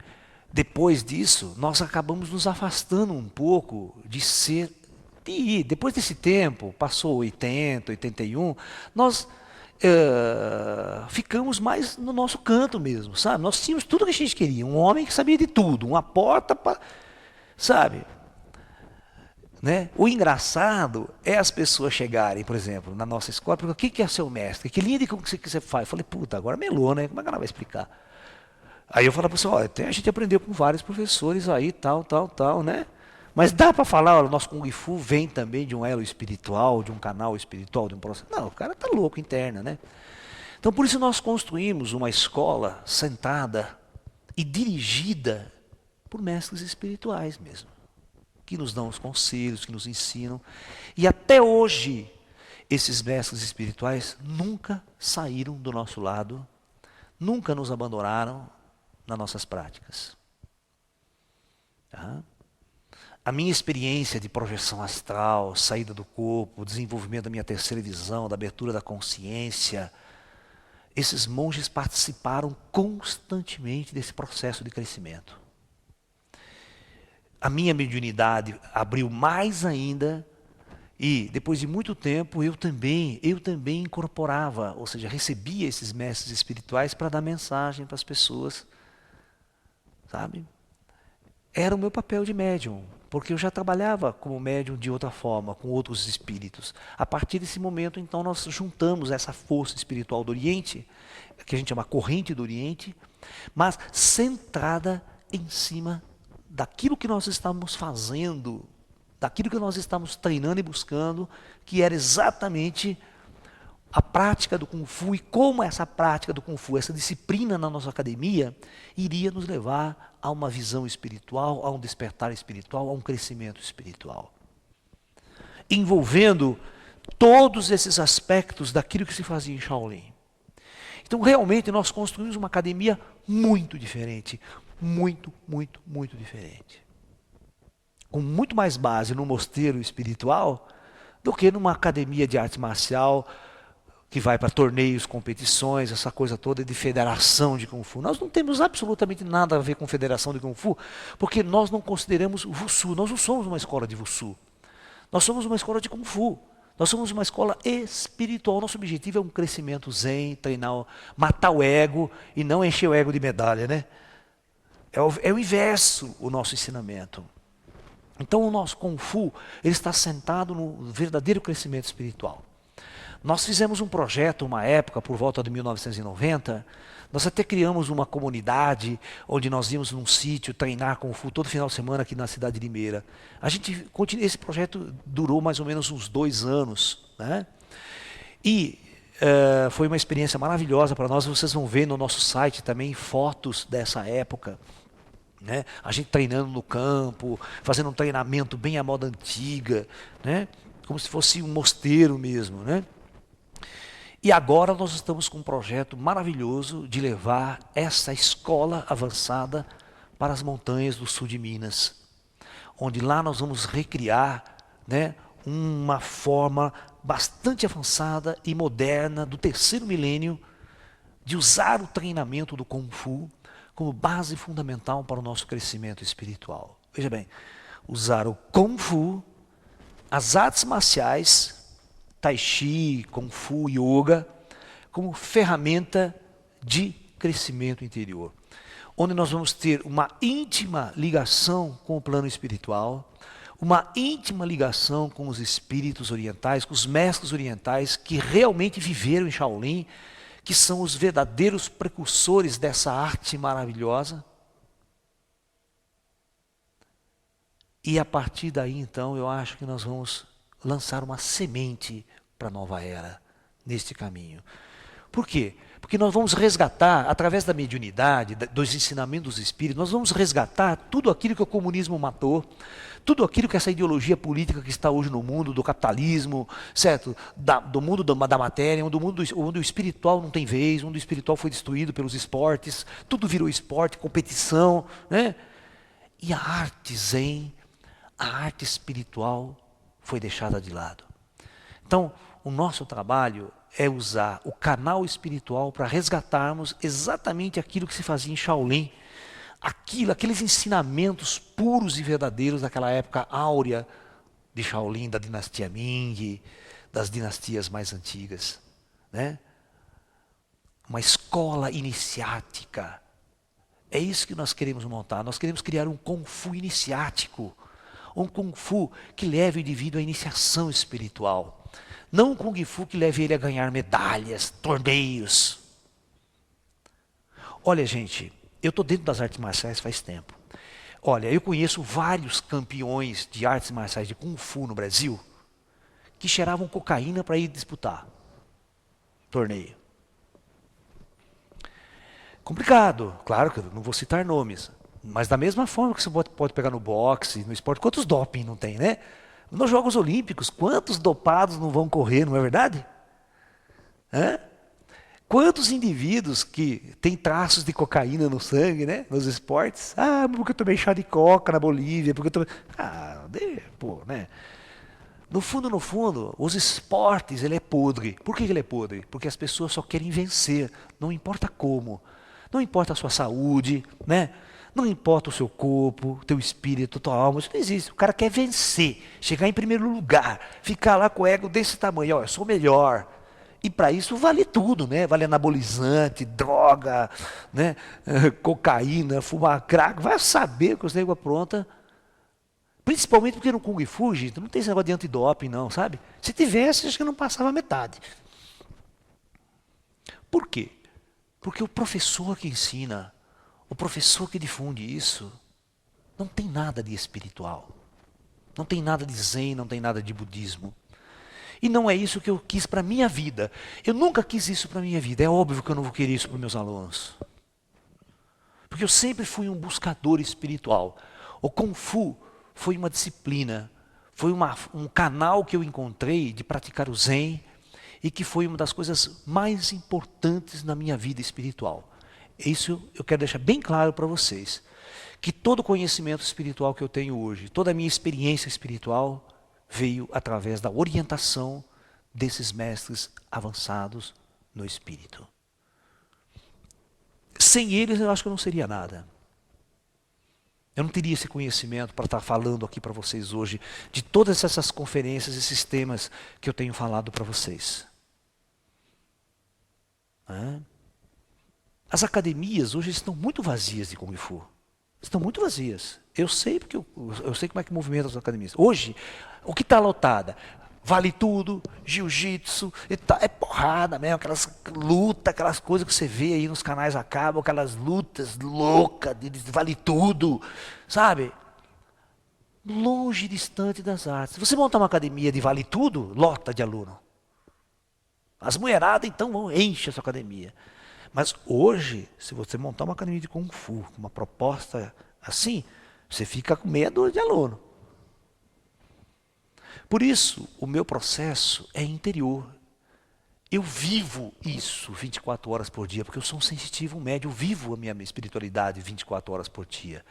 depois disso, nós acabamos nos afastando um pouco de ir. Depois desse tempo, passou 80, 81, nós ficamos mais no nosso canto mesmo, sabe? Nós tínhamos tudo que a gente queria, um homem que sabia de tudo, uma porta para, sabe? Né? O engraçado é as pessoas chegarem, por exemplo, na nossa escola, porque o que é seu mestre? Que linha de como que você faz? Eu falei, puta, agora melou, né? Como é que ela vai explicar? Aí eu falo para você, olha, a gente aprendeu com vários professores aí, tal, né? Mas dá para falar, olha, o nosso Kung Fu vem também de um elo espiritual, de um canal espiritual, de um processo. Não, o cara tá louco interna, né? Então por isso nós construímos uma escola sentada e dirigida por mestres espirituais mesmo, que nos dão os conselhos, que nos ensinam. E até hoje, esses mestres espirituais nunca saíram do nosso lado, nunca nos abandonaram nas nossas práticas. Tá? A minha experiência de projeção astral, saída do corpo, desenvolvimento da minha terceira visão, da abertura da consciência, esses monges participaram constantemente desse processo de crescimento. A minha mediunidade abriu mais ainda e, depois de muito tempo, eu também incorporava, ou seja, recebia esses mestres espirituais para dar mensagem para as pessoas, sabe? Era o meu papel de médium, porque eu já trabalhava como médium de outra forma, com outros espíritos. A partir desse momento, então, nós juntamos essa força espiritual do Oriente, que a gente chama corrente do Oriente, mas centrada em cima daquilo que nós estamos fazendo, daquilo que nós estamos treinando e buscando, que era exatamente a prática do Kung Fu e como essa prática do Kung Fu, essa disciplina na nossa academia, iria nos levar a uma visão espiritual, a um despertar espiritual, a um crescimento espiritual. Envolvendo todos esses aspectos daquilo que se fazia em Shaolin. Então, realmente, nós construímos uma academia muito diferente. Muito diferente. Com muito mais base no mosteiro espiritual do que numa academia de arte marcial que vai para torneios, competições, essa coisa toda de federação de Kung Fu. Nós não temos absolutamente nada a ver com federação de Kung Fu, porque nós não consideramos o Wushu. Nós não somos uma escola de Wushu. Nós somos uma escola de Kung Fu. Nós somos uma escola espiritual. Nosso objetivo é um crescimento zen, treinar, matar o ego e não encher o ego de medalha, né? É o inverso o nosso ensinamento. Então o nosso Kung Fu ele está sentado no verdadeiro crescimento espiritual. Nós fizemos um projeto, uma época, por volta de 1990, nós até criamos uma comunidade onde nós íamos num sítio treinar Kung Fu todo final de semana aqui na cidade de Limeira. Esse projeto durou mais ou menos uns 2 anos, né? E foi uma experiência maravilhosa para nós. Vocês vão ver no nosso site também fotos dessa época. Né? A gente treinando no campo, fazendo um treinamento bem à moda antiga, né? Como se fosse um mosteiro mesmo. Né? E agora nós estamos com um projeto maravilhoso de levar essa escola avançada para as montanhas do sul de Minas, onde lá nós vamos recriar, né, uma forma bastante avançada e moderna do terceiro milênio de usar o treinamento do Kung Fu como base fundamental para o nosso crescimento espiritual. Veja bem, usar o Kung Fu, as artes marciais, Tai Chi, Kung Fu, Yoga, como ferramenta de crescimento interior. Onde nós vamos ter uma íntima ligação com o plano espiritual, uma íntima ligação com os espíritos orientais, com os mestres orientais que realmente viveram em Shaolin, que são os verdadeiros precursores dessa arte maravilhosa. E a partir daí, então, eu acho que nós vamos lançar uma semente para a nova era, neste caminho. Por quê? Porque nós vamos resgatar, através da mediunidade, dos ensinamentos dos espíritos, nós vamos resgatar tudo aquilo que o comunismo matou, tudo aquilo que essa ideologia política que está hoje no mundo, do capitalismo, certo? Do mundo da matéria, onde o espiritual não tem vez, onde o espiritual foi destruído pelos esportes, tudo virou esporte, competição, né? E a arte zen, a arte espiritual foi deixada de lado. Então, o nosso trabalho é usar o canal espiritual para resgatarmos exatamente aquilo que se fazia em Shaolin, aqueles ensinamentos puros e verdadeiros daquela época áurea de Shaolin, da dinastia Ming, das dinastias mais antigas, né? Uma escola iniciática. É isso que nós queremos montar. Nós queremos criar um Kung Fu iniciático. Um Kung Fu que leve o indivíduo à iniciação espiritual. Não um Kung Fu que leve ele a ganhar medalhas, torneios. Olha, gente, eu estou dentro das artes marciais faz tempo. Olha, eu conheço vários campeões de artes marciais de Kung Fu no Brasil que cheiravam cocaína para ir disputar torneio. Complicado, claro que eu não vou citar nomes, mas da mesma forma que você pode pegar no boxe, no esporte, quantos doping não tem, né? Nos Jogos Olímpicos, quantos dopados não vão correr, não é verdade? Hã? Quantos indivíduos que têm traços de cocaína no sangue, né? Nos esportes? Ah, porque eu tomei chá de coca na Bolívia, porque eu tomei... pô, né? No fundo, os esportes, ele é podre. Por que ele é podre? Porque as pessoas só querem vencer, não importa como. Não importa a sua saúde, né? Não importa o seu corpo, teu espírito, tua alma, isso não existe. O cara quer vencer, chegar em primeiro lugar, ficar lá com o ego desse tamanho, ó, eu sou melhor. E para isso vale tudo, né? Vale anabolizante, droga, né? Cocaína, fumar crack, vai saber que os negros aprontam. Principalmente porque no Kung Fu, gente, não tem esse negócio de antidoping não, sabe? Se tivesse, acho que não passava metade. Por quê? Porque o professor que ensina, o professor que difunde isso, não tem nada de espiritual. Não tem nada de zen, não tem nada de budismo. E não é isso que eu quis para a minha vida. Eu nunca quis isso para a minha vida. É óbvio que eu não vou querer isso para os meus alunos. Porque eu sempre fui um buscador espiritual. O Kung Fu foi uma disciplina, foi um canal que eu encontrei de praticar o zen, e que foi uma das coisas mais importantes na minha vida espiritual. Isso eu quero deixar bem claro para vocês, que todo o conhecimento espiritual que eu tenho hoje, toda a minha experiência espiritual, veio através da orientação desses mestres avançados no espírito. Sem eles eu acho que eu não seria nada. Eu não teria esse conhecimento para estar falando aqui para vocês hoje, de todas essas conferências, esses temas que eu tenho falado para vocês. As academias hoje estão muito vazias de Kung Fu. Estão muito vazias. Eu sei porque eu sei como é que movimenta as academias. Hoje, o que está lotada? Vale tudo, jiu-jitsu, é porrada mesmo, aquelas lutas, aquelas coisas que você vê aí nos canais acabam, aquelas lutas loucas, vale tudo, sabe? Longe, distante das artes. Se você montar uma academia de vale tudo, lota de aluno. As mulheradas, então, enchem a sua academia. Mas hoje, se você montar uma academia de Kung Fu, uma proposta assim, você fica com meia dúzia de aluno. Por isso, o meu processo é interior. Eu vivo isso 24 horas por dia, porque eu sou um sensitivo médio, eu vivo a minha espiritualidade 24 horas por dia.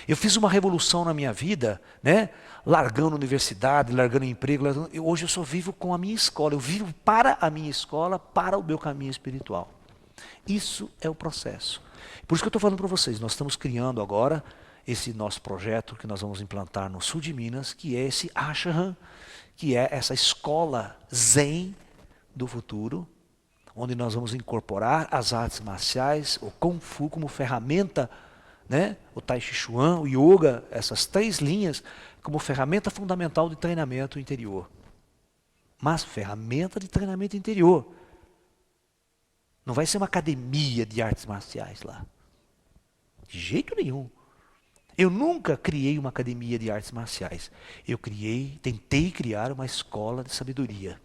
Eu fiz uma revolução na minha vida, né? Largando a universidade, largando o emprego. Hoje eu só vivo com a minha escola, eu vivo para a minha escola, para o meu caminho espiritual. Isso é o processo. Por isso que eu estou falando para vocês, nós estamos criando agora esse nosso projeto que nós vamos implantar no sul de Minas, que é esse ashram, que é essa escola zen do futuro, onde nós vamos incorporar as artes marciais, o Kung Fu como ferramenta, né? O Tai Chi Chuan, o Yoga, essas 3 linhas, como ferramenta fundamental de treinamento interior. Mas ferramenta de treinamento interior. Não vai ser uma academia de artes marciais lá. De jeito nenhum. Eu nunca criei uma academia de artes marciais. Eu tentei criar uma escola de sabedoria.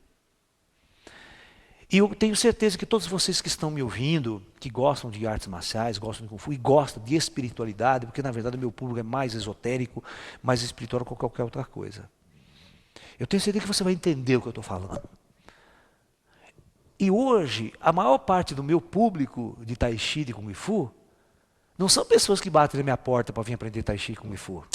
E eu tenho certeza que todos vocês que estão me ouvindo, que gostam de artes marciais, gostam de Kung Fu e gostam de espiritualidade, porque na verdade o meu público é mais esotérico, mais espiritual que qualquer outra coisa. Eu tenho certeza que você vai entender o que eu estou falando. E hoje, a maior parte do meu público de Tai Chi, de Kung Fu, não são pessoas que batem na minha porta para vir aprender Tai Chi e Kung Fu.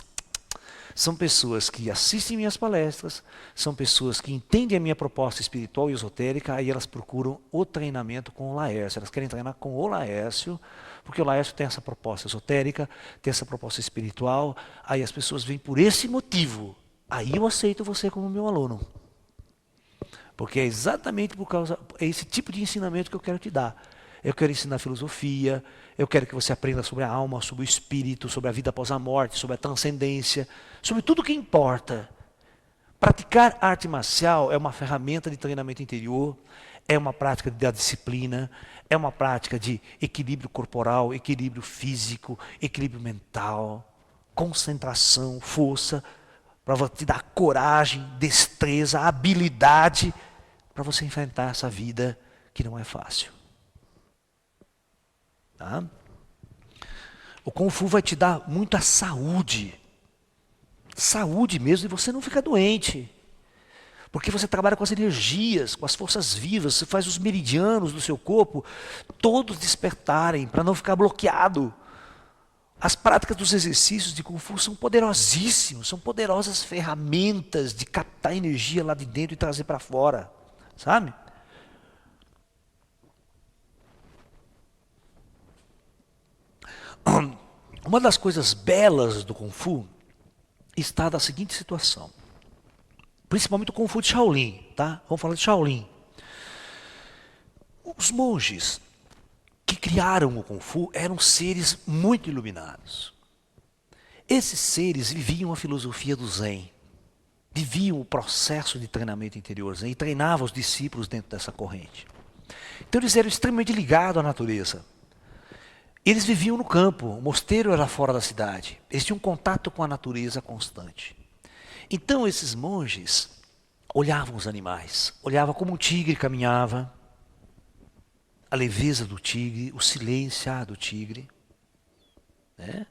São pessoas que assistem minhas palestras, são pessoas que entendem a minha proposta espiritual e esotérica, aí elas procuram o treinamento com o Laércio. Elas querem treinar com o Laércio, porque o Laércio tem essa proposta esotérica, tem essa proposta espiritual, aí as pessoas vêm por esse motivo. Aí eu aceito você como meu aluno. Porque é exatamente por causa, é esse tipo de ensinamento que eu quero te dar. Eu quero ensinar filosofia, eu quero que você aprenda sobre a alma, sobre o espírito, sobre a vida após a morte, sobre a transcendência, sobre tudo que importa. Praticar arte marcial é uma ferramenta de treinamento interior, é uma prática da disciplina, é uma prática de equilíbrio corporal, equilíbrio físico, equilíbrio mental, concentração, força, para te dar coragem, destreza, habilidade para você enfrentar essa vida que não é fácil. Tá? O Kung Fu vai te dar muita saúde. Saúde mesmo, e você não fica doente. Porque você trabalha com as energias, com as forças vivas, você faz os meridianos do seu corpo todos despertarem, para não ficar bloqueado. As práticas dos exercícios de Kung Fu são poderosíssimos, são poderosas ferramentas de captar energia lá de dentro e trazer para fora. Sabe? Uma das coisas belas do Kung Fu está da seguinte situação. Principalmente o Kung Fu de Shaolin, tá? Vamos falar de Shaolin. Os monges que criaram o Kung Fu eram seres muito iluminados. Esses seres viviam a filosofia do Zen, viviam o processo de treinamento interior Zen e treinavam os discípulos dentro dessa corrente. Então eles eram extremamente ligados à natureza. Eles viviam no campo, o mosteiro era fora da cidade. Eles tinham contato com a natureza constante. Então esses monges olhavam os animais, olhavam como um tigre caminhava, a leveza do tigre, o silêncio do tigre. Né?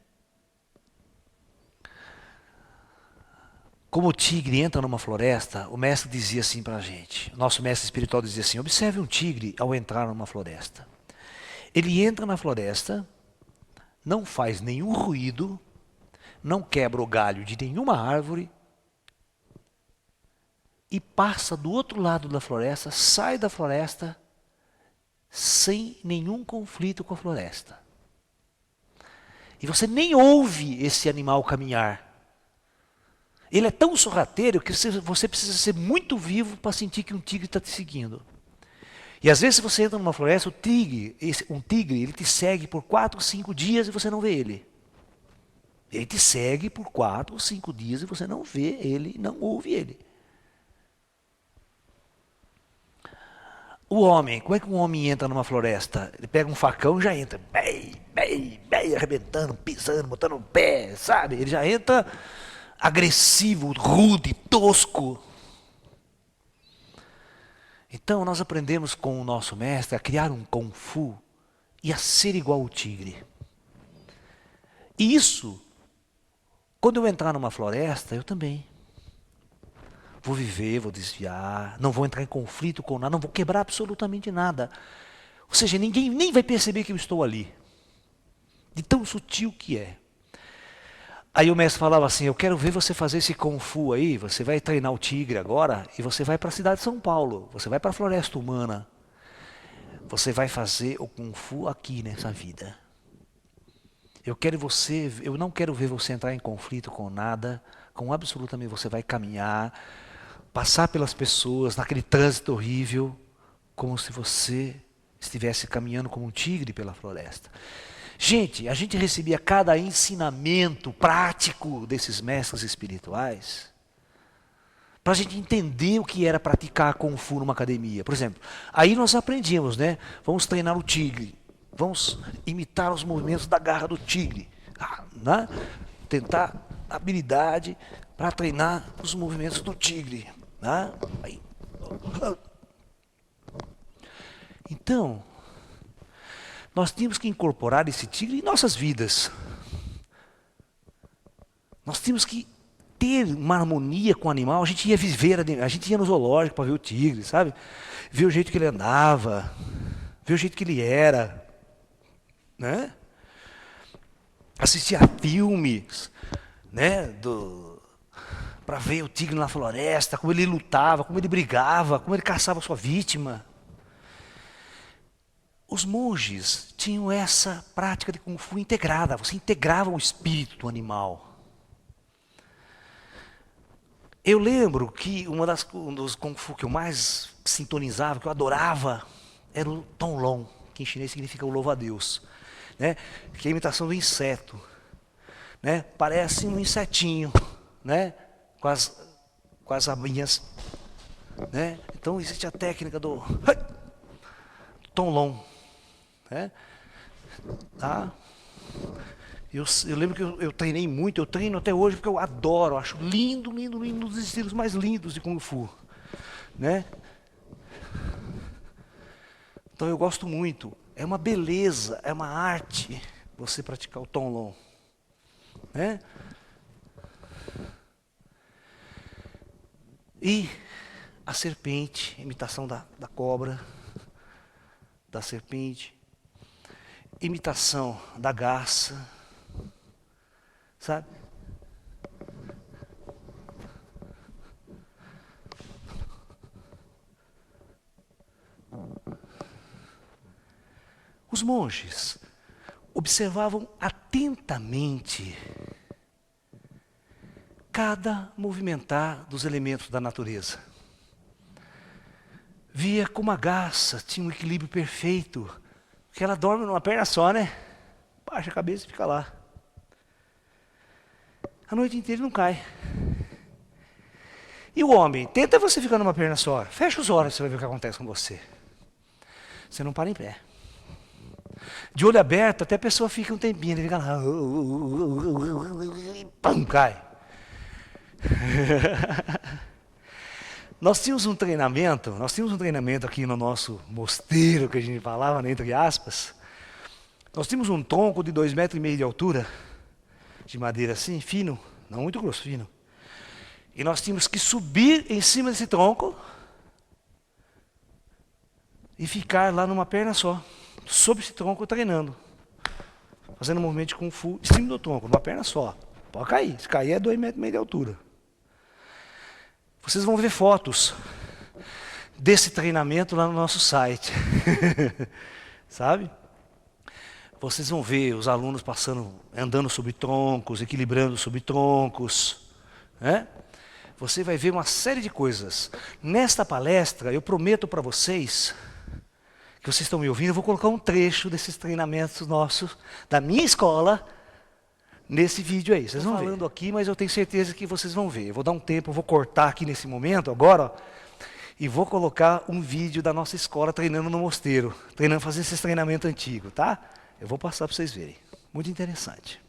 Como o tigre entra numa floresta, o mestre dizia assim para a gente, o nosso mestre espiritual dizia assim, observe um tigre ao entrar numa floresta. Ele entra na floresta, não faz nenhum ruído, não quebra o galho de nenhuma árvore e passa do outro lado da floresta, sai da floresta sem nenhum conflito com a floresta. E você nem ouve esse animal caminhar. Ele é tão sorrateiro que você precisa ser muito vivo para sentir que um tigre está te seguindo. E às vezes você entra numa floresta, um tigre, ele te segue por 4 ou 5 dias e você não vê ele. Ele te segue por 4 ou 5 dias e você não vê ele, não ouve ele. O homem, como é que um homem entra numa floresta? Ele pega um facão e já entra, arrebentando, pisando, botando um pé, sabe? Ele já entra agressivo, rude, tosco. Então nós aprendemos com o nosso mestre a criar um Kung Fu e a ser igual ao tigre. E isso, quando eu entrar numa floresta, eu também. Vou viver, vou desviar, não vou entrar em conflito com nada, não vou quebrar absolutamente nada. Ou seja, ninguém nem vai perceber que eu estou ali. De tão sutil que é. Aí o mestre falava assim, eu quero ver você fazer esse Kung Fu aí, você vai treinar o tigre agora e você vai para a cidade de São Paulo, você vai para a floresta humana. Você vai fazer o Kung Fu aqui nessa vida. Eu não quero ver você entrar em conflito com nada, com absolutamente você vai caminhar, passar pelas pessoas naquele trânsito horrível, como se você estivesse caminhando como um tigre pela floresta. Gente, a gente recebia cada ensinamento prático desses mestres espirituais para a gente entender o que era praticar Kung Fu numa academia. Por exemplo, aí nós aprendíamos, né? Vamos treinar o tigre, vamos imitar os movimentos da garra do tigre, né? Tentar habilidade para treinar os movimentos do tigre. Né? Aí. Então, nós tínhamos que incorporar esse tigre em nossas vidas. Nós tínhamos que ter uma harmonia com o animal. A gente ia a gente ia no zoológico para ver o tigre, sabe? Ver o jeito que ele andava, ver o jeito que ele era, né? Assistir a filmes, né? para ver o tigre na floresta, como ele lutava, como ele brigava, como ele caçava a sua vítima. Os monges tinham essa prática de Kung Fu integrada, você integrava o espírito do animal. Eu lembro que um dos Kung Fu que eu mais sintonizava, que eu adorava, era o Tonglong, que em chinês significa o louva-a-Deus, né? Que é a imitação do inseto, né? Parece um insetinho, né? Com as abinhas, né? Então existe a técnica do Tonglong, né? Tá? Eu lembro que eu treinei muito, eu treino até hoje porque eu adoro, eu acho lindo, lindo, lindo, um dos estilos mais lindos de Kung Fu, né? Então eu gosto muito. É uma beleza, é uma arte você praticar o Tonglong, né? E a serpente, imitação da cobra, da serpente, imitação da garça, sabe? Os monges observavam atentamente cada movimentar dos elementos da natureza. Via como a garça tinha um equilíbrio perfeito, porque ela dorme numa perna só, né? Baixa a cabeça e fica lá. A noite inteira não cai. E o homem? Tenta você ficar numa perna só. Fecha os olhos, você vai ver o que acontece com você. Você não para em pé. De olho aberto, até a pessoa fica um tempinho, ele fica lá, e pam, cai. Nós tínhamos um treinamento aqui no nosso mosteiro, que a gente falava, né, entre aspas. Nós tínhamos um tronco de 2,5 metros de altura, de madeira assim, fino, não muito grosso, fino. E nós tínhamos que subir em cima desse tronco e ficar lá numa perna só, sobre esse tronco treinando. Fazendo um movimento de Kung Fu em cima do tronco, numa perna só. Pode cair, se cair é 2,5 metros de altura. Vocês vão ver fotos desse treinamento lá no nosso site. Sabe? Vocês vão ver os alunos andando sobre troncos, equilibrando sobre troncos, né? Você vai ver uma série de coisas. Nesta palestra, eu prometo para vocês, que vocês estão me ouvindo, eu vou colocar um trecho desses treinamentos nossos, da minha escola, nesse vídeo aí. Vocês vão ver. Falando aqui, mas eu tenho certeza que vocês vão ver. Eu vou dar um tempo, eu vou cortar aqui nesse momento, agora, ó, e vou colocar um vídeo da nossa escola treinando no mosteiro, fazendo esses treinamentos antigos, tá? Eu vou passar para vocês verem. Muito interessante.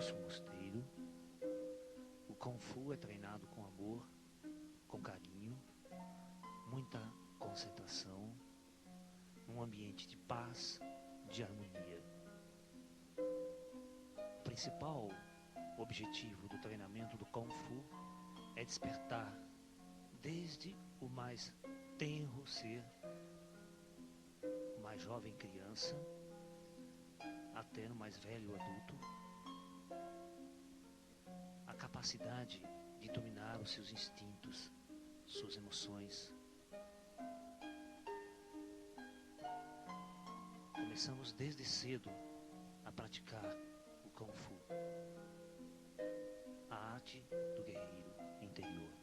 nosso mosteiro, o Kung Fu é treinado com amor, com carinho, muita concentração, num ambiente de paz, de harmonia. O principal objetivo do treinamento do Kung Fu é despertar desde o mais tenro ser, o mais jovem criança, até no mais velho adulto, a capacidade de dominar os seus instintos, suas emoções. Começamos desde cedo a praticar o Kung Fu, a arte do guerreiro interior.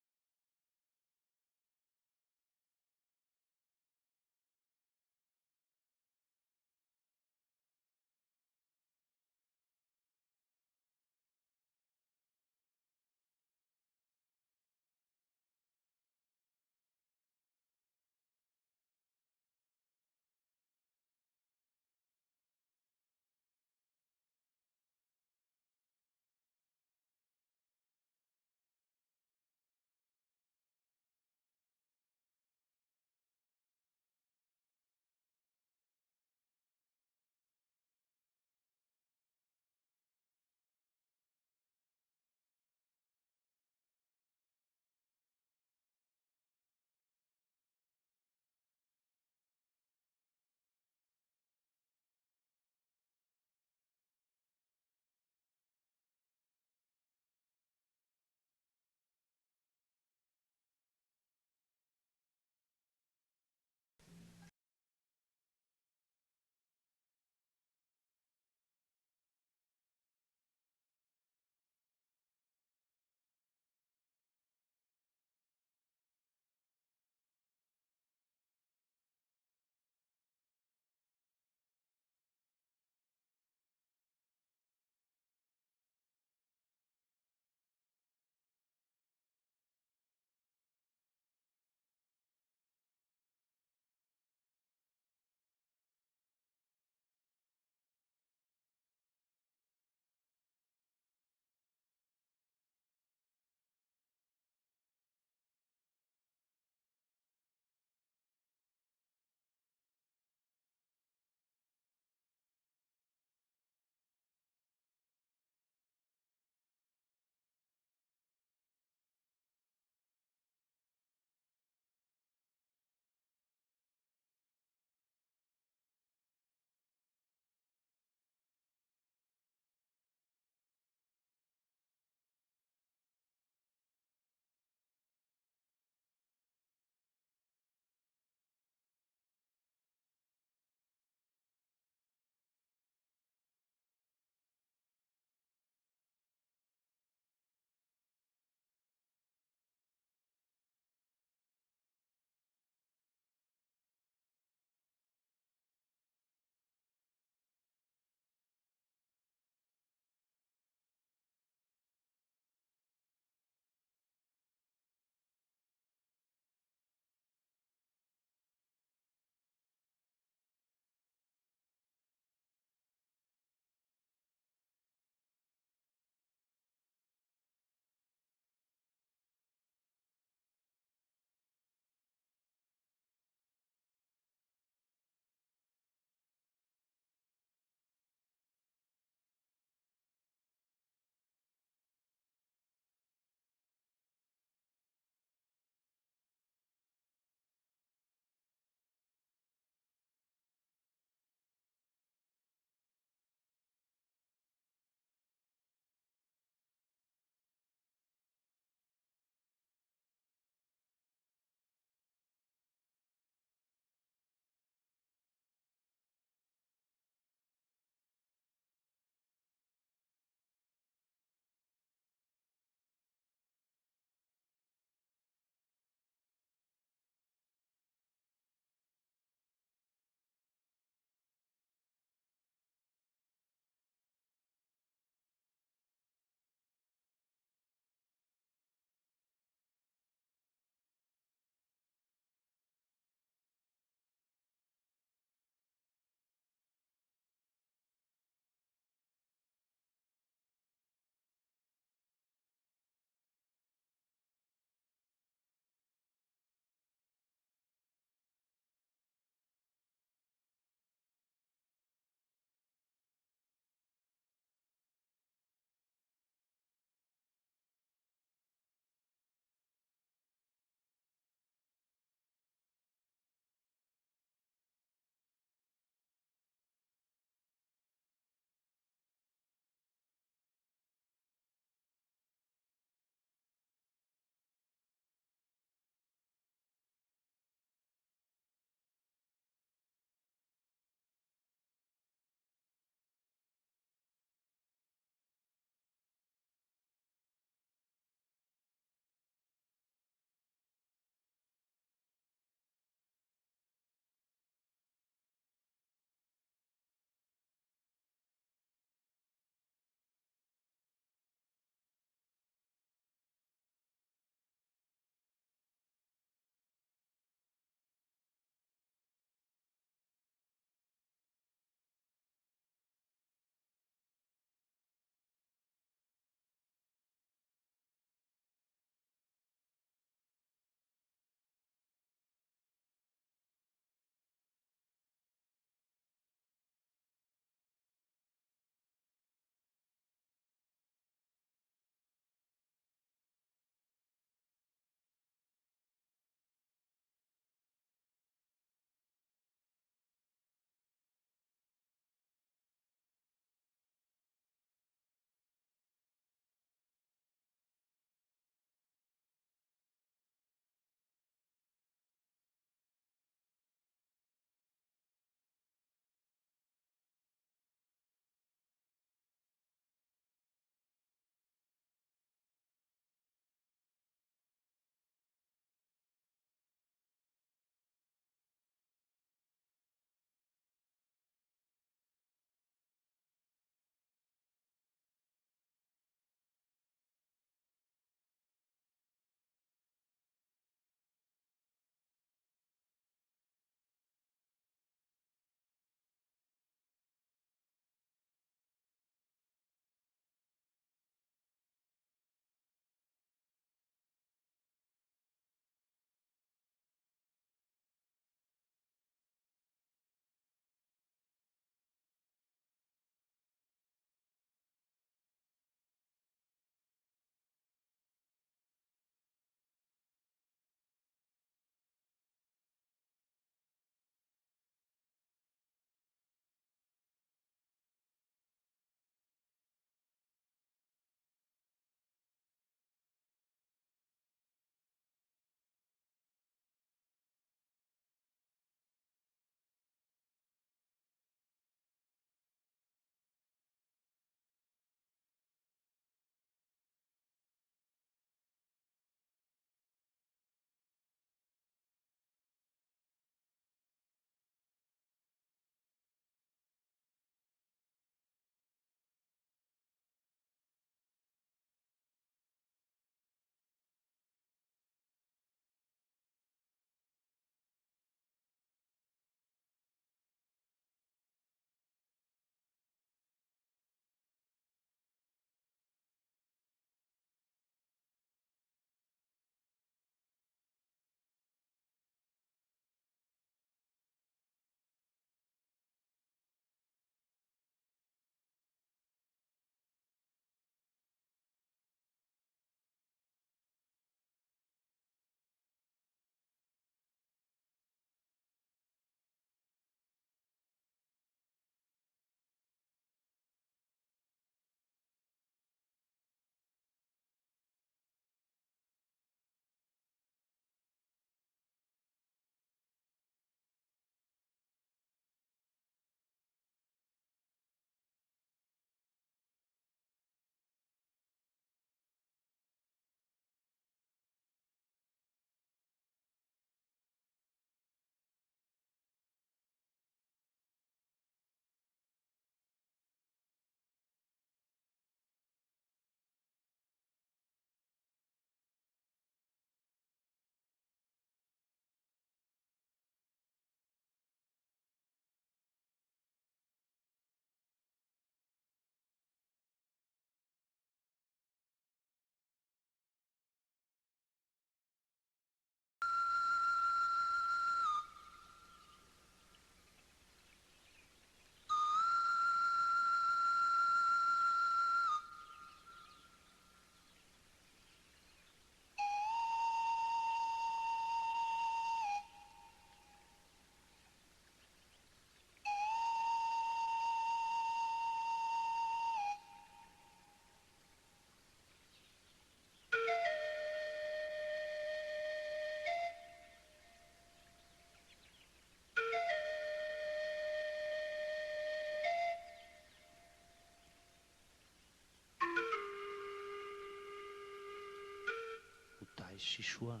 Chi Chuan.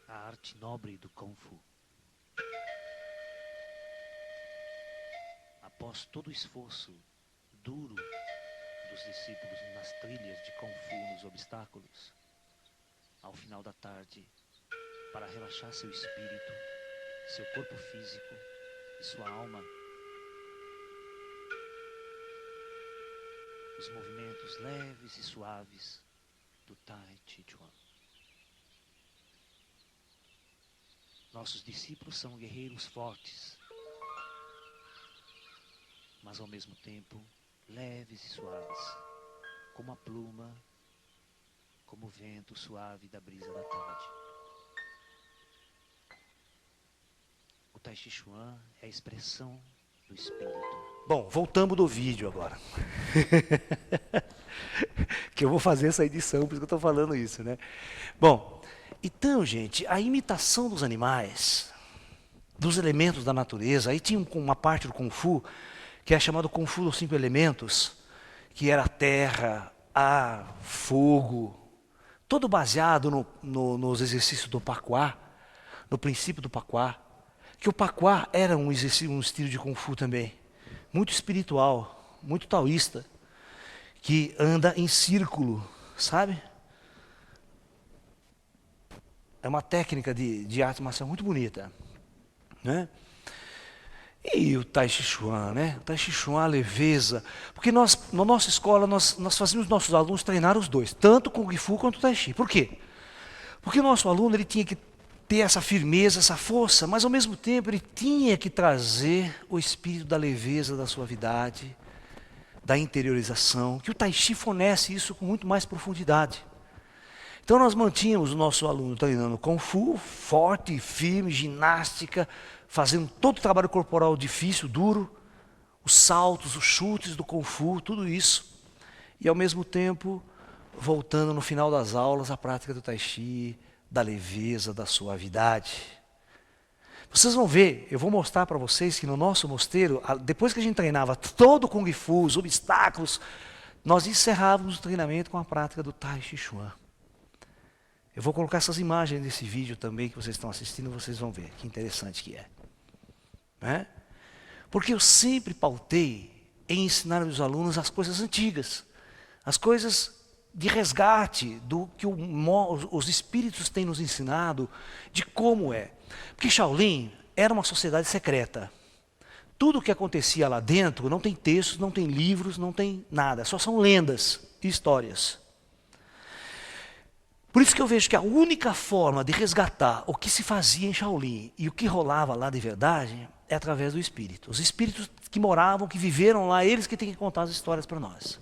A arte nobre do Kung Fu. Após todo o esforço duro dos discípulos nas trilhas de Kung Fu, nos obstáculos, ao final da tarde, para relaxar seu espírito, seu corpo físico e sua alma, os movimentos leves e suaves do Tai Chi Chuan. Nossos discípulos são guerreiros fortes, mas ao mesmo tempo leves e suaves, como a pluma, como o vento suave da brisa da tarde. O Tai Chi Chuan é a expressão do espírito. Bom, voltamos do vídeo agora. Que eu vou fazer essa edição, por isso que eu estou falando isso, né? Bom, então, gente, a imitação dos animais, dos elementos da natureza, aí tinha uma parte do Kung Fu, que é chamado Kung Fu dos 5 elementos, que era terra, ar, fogo, todo baseado nos exercícios do Pacuá, no princípio do Pacuá, que o Pacuá era um estilo de Kung Fu também, muito espiritual, muito taoísta, que anda em círculo, sabe? É uma técnica de arte marcial muito bonita, né? E o Tai Chi Chuan, né? O Tai Chi Chuan, a leveza. Porque nós, na nossa escola, nós fazíamos nossos alunos treinar os dois, tanto Kung Fu quanto Tai Chi. Por quê? Porque o nosso aluno ele tinha que ter essa firmeza, essa força, mas ao mesmo tempo ele tinha que trazer o espírito da leveza, da suavidade, da interiorização, que o Tai Chi fornece isso com muito mais profundidade. Então nós mantínhamos o nosso aluno treinando Kung Fu, forte, firme, ginástica, fazendo todo o trabalho corporal difícil, duro, os saltos, os chutes do Kung Fu, tudo isso. E ao mesmo tempo, voltando no final das aulas à prática do Tai Chi, da leveza, da suavidade. Vocês vão ver, eu vou mostrar para vocês que no nosso mosteiro, depois que a gente treinava todo o Kung Fu, os obstáculos, nós encerrávamos o treinamento com a prática do Tai Chi Chuan. Eu vou colocar essas imagens nesse vídeo também que vocês estão assistindo, vocês vão ver que interessante que é. Né? Porque eu sempre pautei em ensinar aos alunos as coisas antigas, as coisas de resgate do que os espíritos têm nos ensinado, de como é. Porque Shaolin era uma sociedade secreta. Tudo o que acontecia lá dentro não tem textos, não tem livros, não tem nada, só são lendas e histórias. Por isso que eu vejo que a única forma de resgatar o que se fazia em Shaolin e o que rolava lá de verdade é através do espírito. Os espíritos que moravam, que viveram lá, eles que têm que contar as histórias para nós.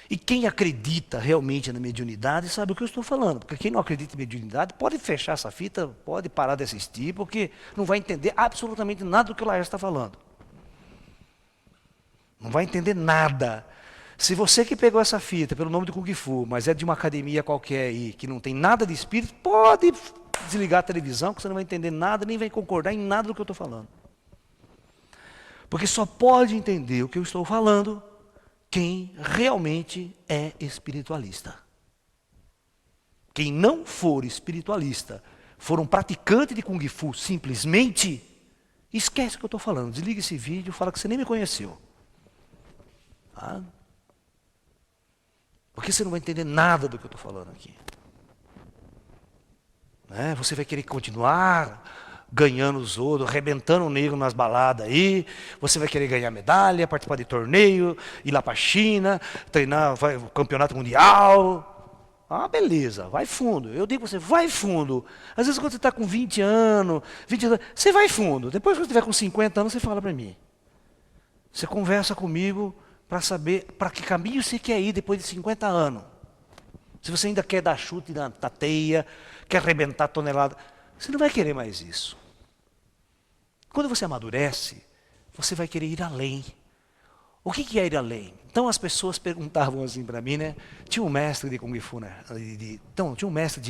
E quem acredita realmente na mediunidade sabe o que eu estou falando. Porque quem não acredita em mediunidade pode fechar essa fita, pode parar de assistir, porque não vai entender absolutamente nada do que o Laércio está falando. Não vai entender nada. Se você que pegou essa fita pelo nome do Kung Fu, mas é de uma academia qualquer aí, que não tem nada de espírito, pode desligar a televisão, que você não vai entender nada, nem vai concordar em nada do que eu estou falando. Porque só pode entender o que eu estou falando quem realmente é espiritualista. Quem não for espiritualista, for um praticante de Kung Fu simplesmente, esquece o que eu estou falando, desliga esse vídeo, fala que você nem me conheceu. Tá? Porque você não vai entender nada do que eu estou falando aqui. Né? Você vai querer continuar ganhando os outros, arrebentando o negro nas baladas aí, você vai querer ganhar medalha, participar de torneio, ir lá para a China, treinar o campeonato mundial. Ah, beleza, vai fundo. Eu digo para você, vai fundo. Às vezes quando você está com 20 anos, você vai fundo. Depois quando você estiver com 50 anos, você fala para mim. Você conversa comigo para saber para que caminho você quer ir depois de 50 anos. Se você ainda quer dar chute na teia, quer arrebentar tonelada, você não vai querer mais isso. Quando você amadurece, você vai querer ir além. O que é ir além? Então as pessoas perguntavam assim para mim, né? Tinha um mestre de Kung Fu, né? Então, tinha um mestre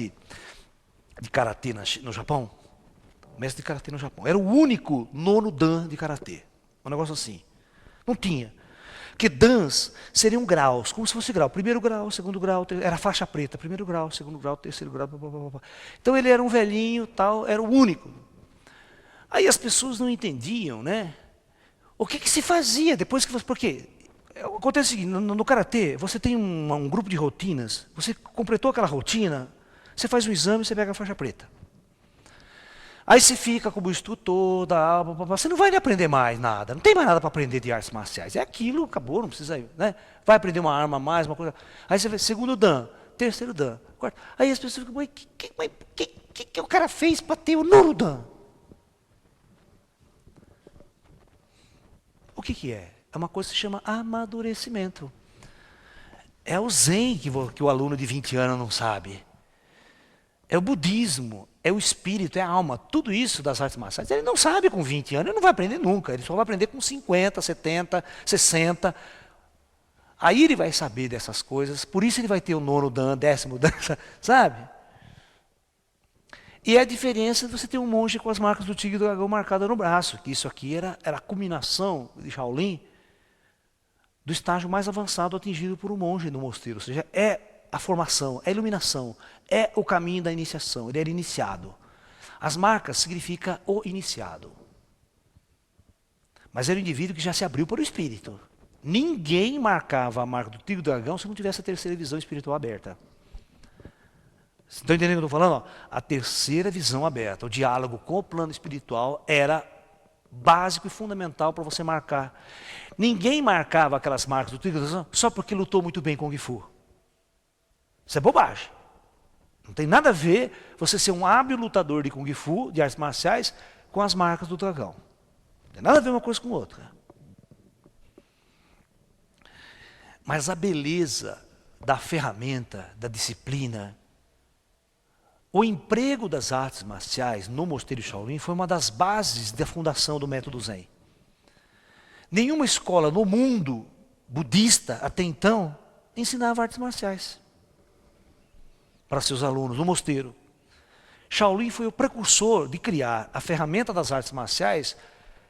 de Karatê no Japão. Mestre de Karatê no Japão. Era o único nono dan de Karatê. Um negócio assim. Não tinha. Porque dans seriam graus, como se fosse grau. Primeiro grau, segundo grau, era faixa preta. Primeiro grau, segundo grau, terceiro grau. Blá, blá, blá, blá. Então ele era um velhinho, tal, era o único. Aí as pessoas não entendiam, né? O que se fazia depois que você... Porque acontece o seguinte, no karatê, você tem um grupo de rotinas, você completou aquela rotina, você faz um exame e você pega a faixa preta. Aí você fica como instrutor da aula, você não vai aprender mais nada, não tem mais nada para aprender de artes marciais. É aquilo, acabou, não precisa, né? Vai aprender uma arma a mais, uma coisa. Aí você vê segundo dan, terceiro dan, quarto. Aí as pessoas ficam, mas que o cara fez para ter o nono dan? O que é? É uma coisa que se chama amadurecimento. É o zen que o aluno de 20 anos não sabe. É o budismo, é o espírito, é a alma. Tudo isso das artes marciais, ele não sabe com 20 anos, ele não vai aprender nunca. Ele só vai aprender com 50, 70, 60. Aí ele vai saber dessas coisas, por isso ele vai ter o nono dan, 10º dan, sabe? E é a diferença de você ter um monge com as marcas do tigre e do dragão marcadas no braço, que isso aqui era a culminação de Shaolin do estágio mais avançado atingido por um monge no mosteiro. Ou seja, é a formação, é a iluminação, é o caminho da iniciação, ele era iniciado. As marcas significam o iniciado. Mas era o indivíduo que já se abriu para o espírito. Ninguém marcava a marca do tigre e do dragão se não tivesse a terceira visão espiritual aberta. Vocês estão entendendo o que eu estou falando? A terceira visão aberta, o diálogo com o plano espiritual era básico e fundamental para você marcar. Ninguém marcava aquelas marcas do tigre e do dragão só porque lutou muito bem com o Kung Fu. Isso é bobagem. Não tem nada a ver você ser um hábil lutador de Kung Fu, de artes marciais, com as marcas do dragão. Não tem nada a ver uma coisa com outra. Mas a beleza da ferramenta, da disciplina, o emprego das artes marciais no Mosteiro Shaolin foi uma das bases da fundação do método Zen. Nenhuma escola no mundo budista, até então, ensinava artes marciais para seus alunos no mosteiro. Shaolin foi o precursor de criar a ferramenta das artes marciais,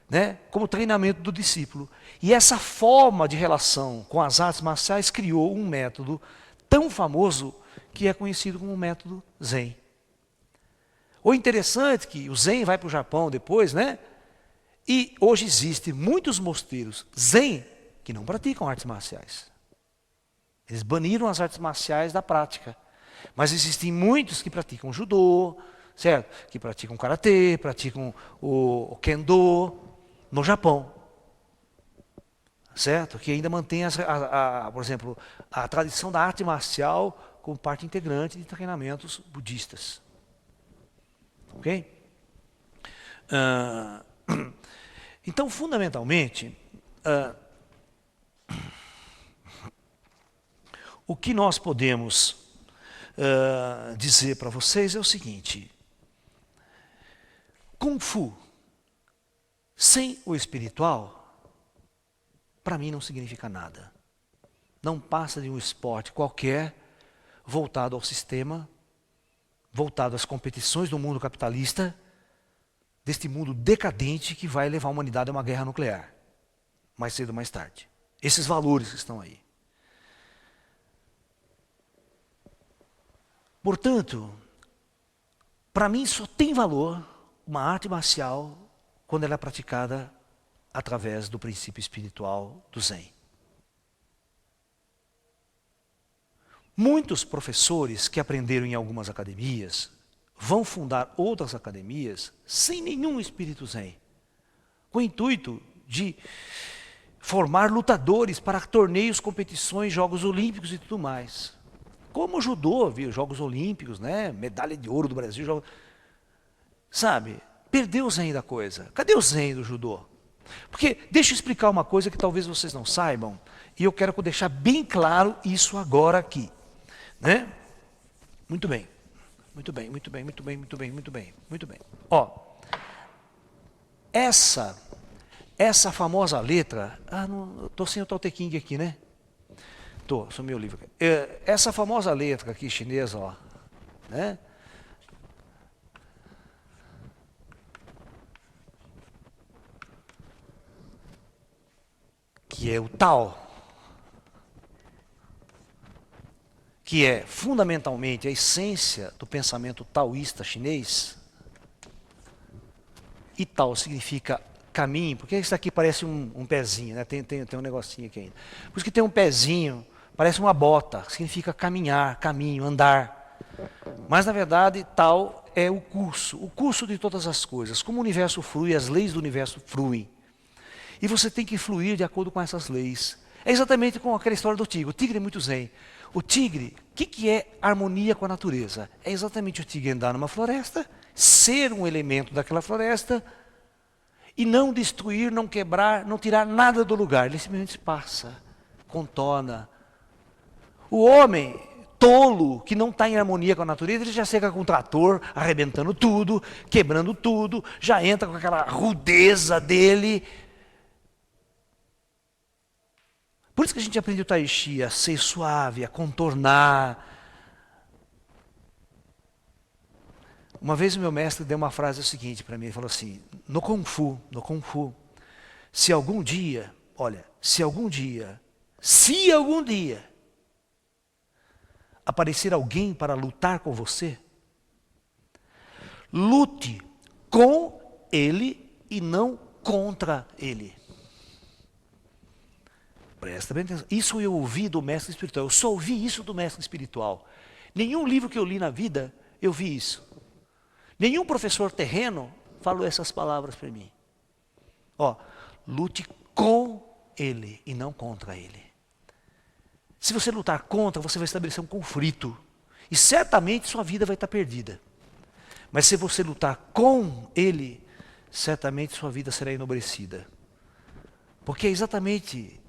né, como treinamento do discípulo. E essa forma de relação com as artes marciais criou um método tão famoso que é conhecido como o método Zen. O interessante é que o Zen vai para o Japão depois, né? E hoje existem muitos mosteiros Zen que não praticam artes marciais. Eles baniram as artes marciais da prática. Mas existem muitos que praticam judô, certo? Que praticam karatê, praticam o kendo no Japão. Certo? Que ainda mantém, por exemplo, a tradição da arte marcial como parte integrante de treinamentos budistas. Ok? Então, fundamentalmente, o que nós podemos dizer para vocês é o seguinte: Kung Fu sem o espiritual, para mim não significa nada. Não passa de um esporte qualquer, voltado ao sistema, voltado às competições do mundo capitalista, deste mundo decadente que vai levar a humanidade a uma guerra nuclear, mais cedo ou mais tarde. Esses valores que estão aí. Portanto, para mim só tem valor uma arte marcial quando ela é praticada através do princípio espiritual do Zen. Muitos professores que aprenderam em algumas academias vão fundar outras academias sem nenhum espírito Zen, com o intuito de formar lutadores para torneios, competições, Jogos Olímpicos e tudo mais. Como o judô, viu? Jogos Olímpicos, né? Medalha de ouro do Brasil. Sabe? Perdeu o Zen da coisa. Cadê o Zen do judô? Porque, deixa eu explicar uma coisa que talvez vocês não saibam, e eu quero deixar bem claro isso agora aqui. Né? Muito bem. Muito bem, muito bem, muito bem, muito bem, muito bem, muito bem. Ó, essa famosa letra... não, estou sem o Tao Te Ching aqui, né? Estou, sumiu o livro. Essa famosa letra aqui chinesa, ó, né? Que é o Tao. que é fundamentalmente a essência do pensamento taoísta chinês, e Tao significa caminho, porque isso aqui parece um pezinho, né? Tem um negocinho aqui ainda. Por isso que tem um pezinho, parece uma bota, significa caminhar, caminho, andar. Mas na verdade, Tao é o curso de todas as coisas. Como o universo flui, as leis do universo fluem. E você tem que fluir de acordo com essas leis. É exatamente como aquela história do tigre. O tigre é muito zen. O tigre, o que é harmonia com a natureza? É exatamente o tigre andar numa floresta, ser um elemento daquela floresta, e não destruir, não quebrar, não tirar nada do lugar. Ele simplesmente passa, contorna. O homem tolo, que não está em harmonia com a natureza, ele já chega com o trator, arrebentando tudo, quebrando tudo, já entra com aquela rudeza dele. Por isso que a gente aprende o Tai Chi, a ser suave, a contornar. Uma vez o meu mestre deu uma frase seguinte para mim, ele falou assim, no Kung Fu, se algum dia aparecer alguém para lutar com você, lute com ele e não contra ele. Presta bem atenção. Isso eu ouvi do mestre espiritual. Eu só ouvi isso do mestre espiritual. Nenhum livro que eu li na vida, eu vi isso. Nenhum professor terreno falou essas palavras para mim. Ó, lute com ele e não contra ele. Se você lutar contra, você vai estabelecer um conflito. E certamente sua vida vai estar perdida. Mas se você lutar com ele, certamente sua vida será enobrecida. Porque é exatamente...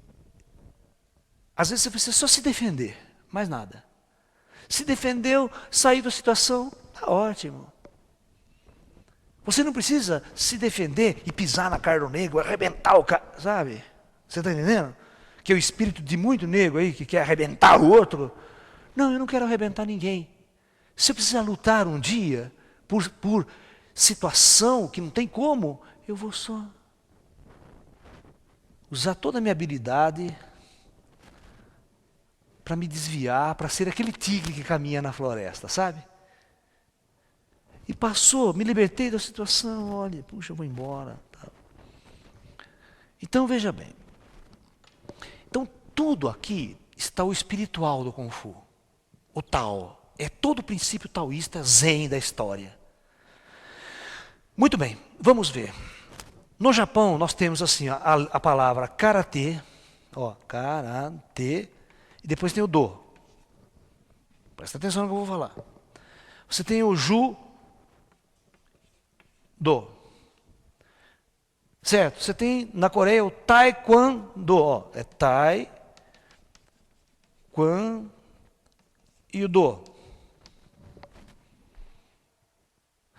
Às vezes você precisa só se defender, mais nada. Se defendeu, saiu da situação, está ótimo. Você não precisa se defender e pisar na cara do negro, arrebentar o cara, sabe? Você está entendendo? Que é o espírito de muito negro aí, que quer arrebentar o outro. Não, eu não quero arrebentar ninguém. Se eu precisar lutar um dia, por situação que não tem como, eu vou só usar toda a minha habilidade para me desviar, para ser aquele tigre que caminha na floresta, sabe? E passou, me libertei da situação, olha, puxa, eu vou embora. Então, veja bem. Então, tudo aqui está o espiritual do Kung Fu. O Tao. É todo o princípio taoísta zen da história. Muito bem, vamos ver. No Japão, nós temos assim a palavra karatê, karatê, e depois tem o do. Presta atenção no que eu vou falar. Você tem o ju, do. Certo? Você tem na Coreia o taekwondo, é tai, quan e o do.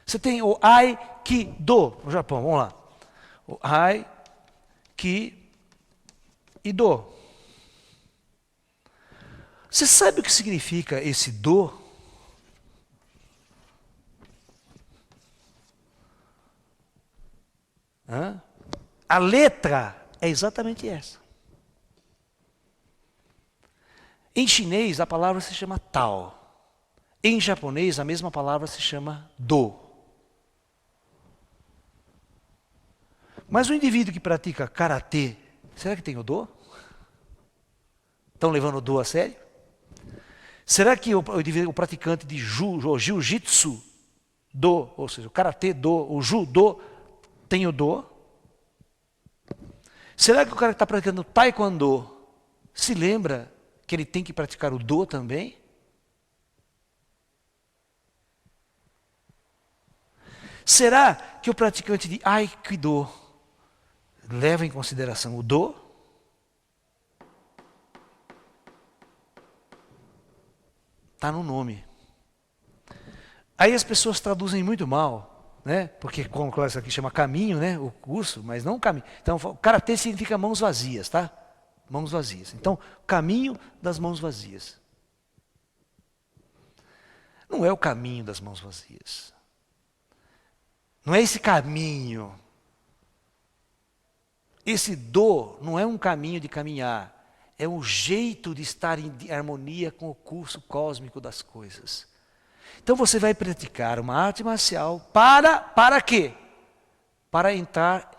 Você tem o aikido no Japão, vamos lá. O ai, ki e do. Você sabe o que significa esse do? Hã? A letra é exatamente essa. Em chinês, a palavra se chama Tao. Em japonês, a mesma palavra se chama Do. Mas o indivíduo que pratica karatê, será que tem o Do? Estão levando o Do a sério? Será que o praticante de jiu-jitsu do, ou seja, o karatê do, o judô, tem o do? Será que o cara que está praticando taekwondo se lembra que ele tem que praticar o do também? Será que o praticante de aikido leva em consideração o do? Está no nome. Aí as pessoas traduzem muito mal, né? Porque como isso aqui chama caminho, né? O curso, mas não caminho. Então, karatê significa mãos vazias, tá? Mãos vazias. Então, caminho das mãos vazias. Não é o caminho das mãos vazias. Não é esse caminho. Esse do não é um caminho de caminhar. É um jeito de estar em harmonia com o curso cósmico das coisas. Então você vai praticar uma arte marcial para quê? Para entrar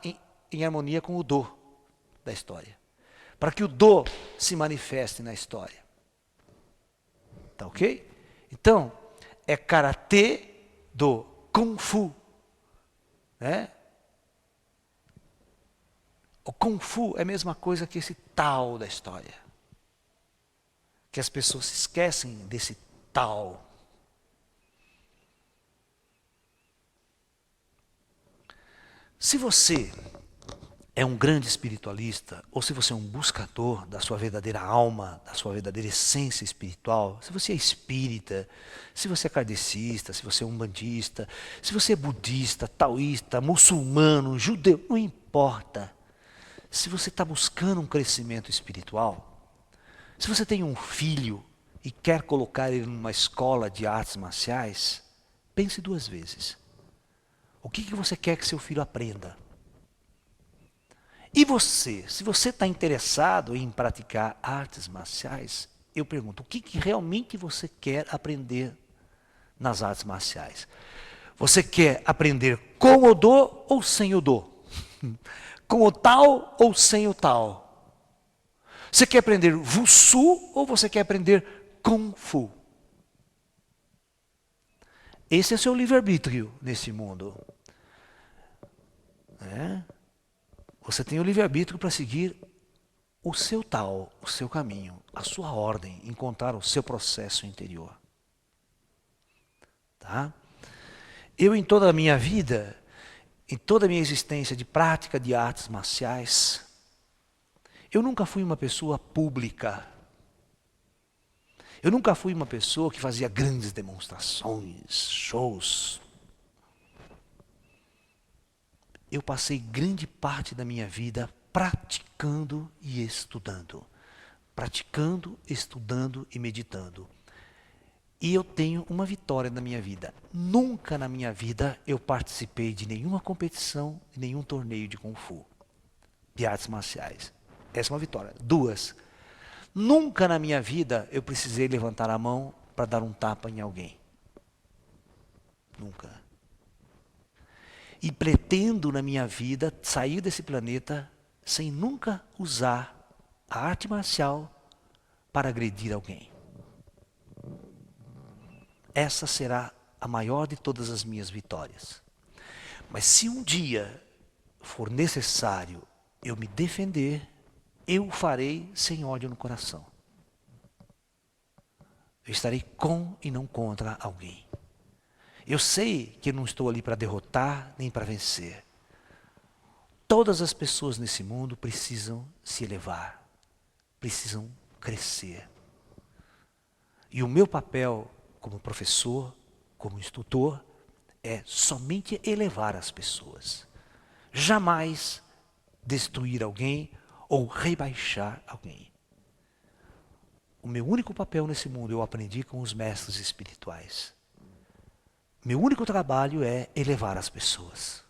em harmonia com o do da história. Para que o do se manifeste na história. Tá ok? Então, é karatê do Kung Fu. Né? O Kung Fu é a mesma coisa que esse Tao da história. Que as pessoas se esquecem desse Tao. Se você é um grande espiritualista, ou se você é um buscador da sua verdadeira alma, da sua verdadeira essência espiritual, se você é espírita, se você é kardecista, se você é umbandista, se você é budista, taoísta, muçulmano, judeu, não importa. Se você está buscando um crescimento espiritual, se você tem um filho e quer colocar ele numa escola de artes marciais, pense duas vezes. O que você quer que seu filho aprenda? E você, se você está interessado em praticar artes marciais, eu pergunto, o que realmente você quer aprender nas artes marciais? Você quer aprender com o do ou sem o do? Com o tal ou sem o tal? Você quer aprender Wushu ou você quer aprender Kung Fu? Esse é o seu livre-arbítrio nesse mundo. Você tem o livre-arbítrio para seguir o seu tal, o seu caminho, a sua ordem, encontrar o seu processo interior. Tá? Eu, em toda a minha vida, em toda a minha existência de prática de artes marciais, eu nunca fui uma pessoa pública. Eu nunca fui uma pessoa que fazia grandes demonstrações, shows. Eu passei grande parte da minha vida praticando e estudando. Praticando, estudando e meditando. E eu tenho uma vitória na minha vida. Nunca na minha vida eu participei de nenhuma competição, de nenhum torneio de Kung Fu, de artes marciais. Essa é uma vitória. Duas, nunca na minha vida eu precisei levantar a mão para dar um tapa em alguém. Nunca. E pretendo na minha vida sair desse planeta sem nunca usar a arte marcial para agredir alguém. Essa será a maior de todas as minhas vitórias. Mas se um dia for necessário eu me defender, eu o farei sem ódio no coração. Eu estarei com e não contra alguém. Eu sei que eu não estou ali para derrotar nem para vencer. Todas as pessoas nesse mundo precisam se elevar, precisam crescer. E o meu papel como professor, como instrutor, é somente elevar as pessoas. Jamais destruir alguém ou rebaixar alguém. O meu único papel nesse mundo eu aprendi com os mestres espirituais. Meu único trabalho é elevar as pessoas.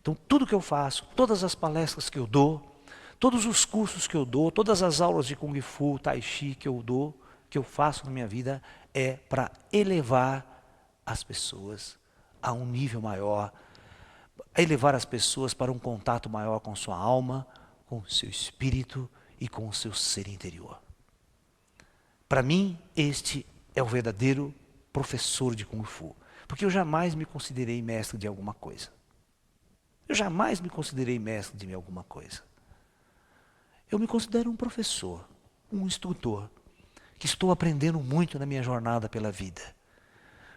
Então tudo que eu faço, todas as palestras que eu dou, todos os cursos que eu dou, todas as aulas de Kung Fu, Tai Chi que eu dou, que eu faço na minha vida, é para elevar as pessoas a um nível maior, elevar as pessoas para um contato maior com sua alma, com o seu espírito e com o seu ser interior. Para mim, este é o verdadeiro professor de Kung Fu. Porque eu jamais me considerei mestre de alguma coisa. Eu jamais me considerei mestre de alguma coisa. Eu me considero um professor, um instrutor, que estou aprendendo muito na minha jornada pela vida.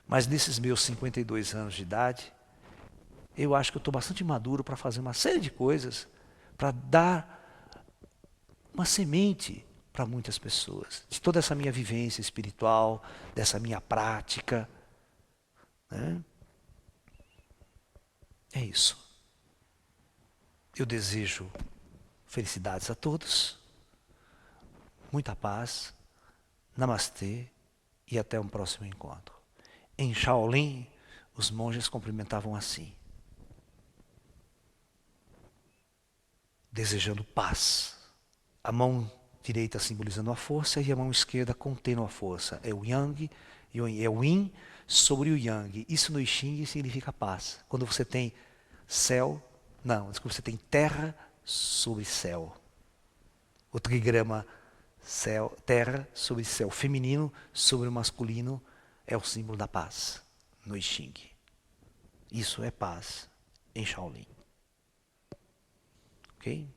Mas nesses meus 52 anos de idade, eu acho que eu estou bastante maduro para fazer uma série de coisas, para dar uma semente para muitas pessoas, de toda essa minha vivência espiritual, dessa minha prática. Né? É isso. Eu desejo felicidades a todos, muita paz, namastê e até um próximo encontro. Em Shaolin, os monges cumprimentavam assim, desejando paz. A mão direita simbolizando a força e a mão esquerda contendo a força. É o Yang, é o Yin sobre o Yang. Isso no I Ching significa paz. Quando você tem você tem terra sobre céu. O trigrama terra sobre céu feminino sobre o masculino é o símbolo da paz no I Ching. Isso é paz em Shaolin. Ok?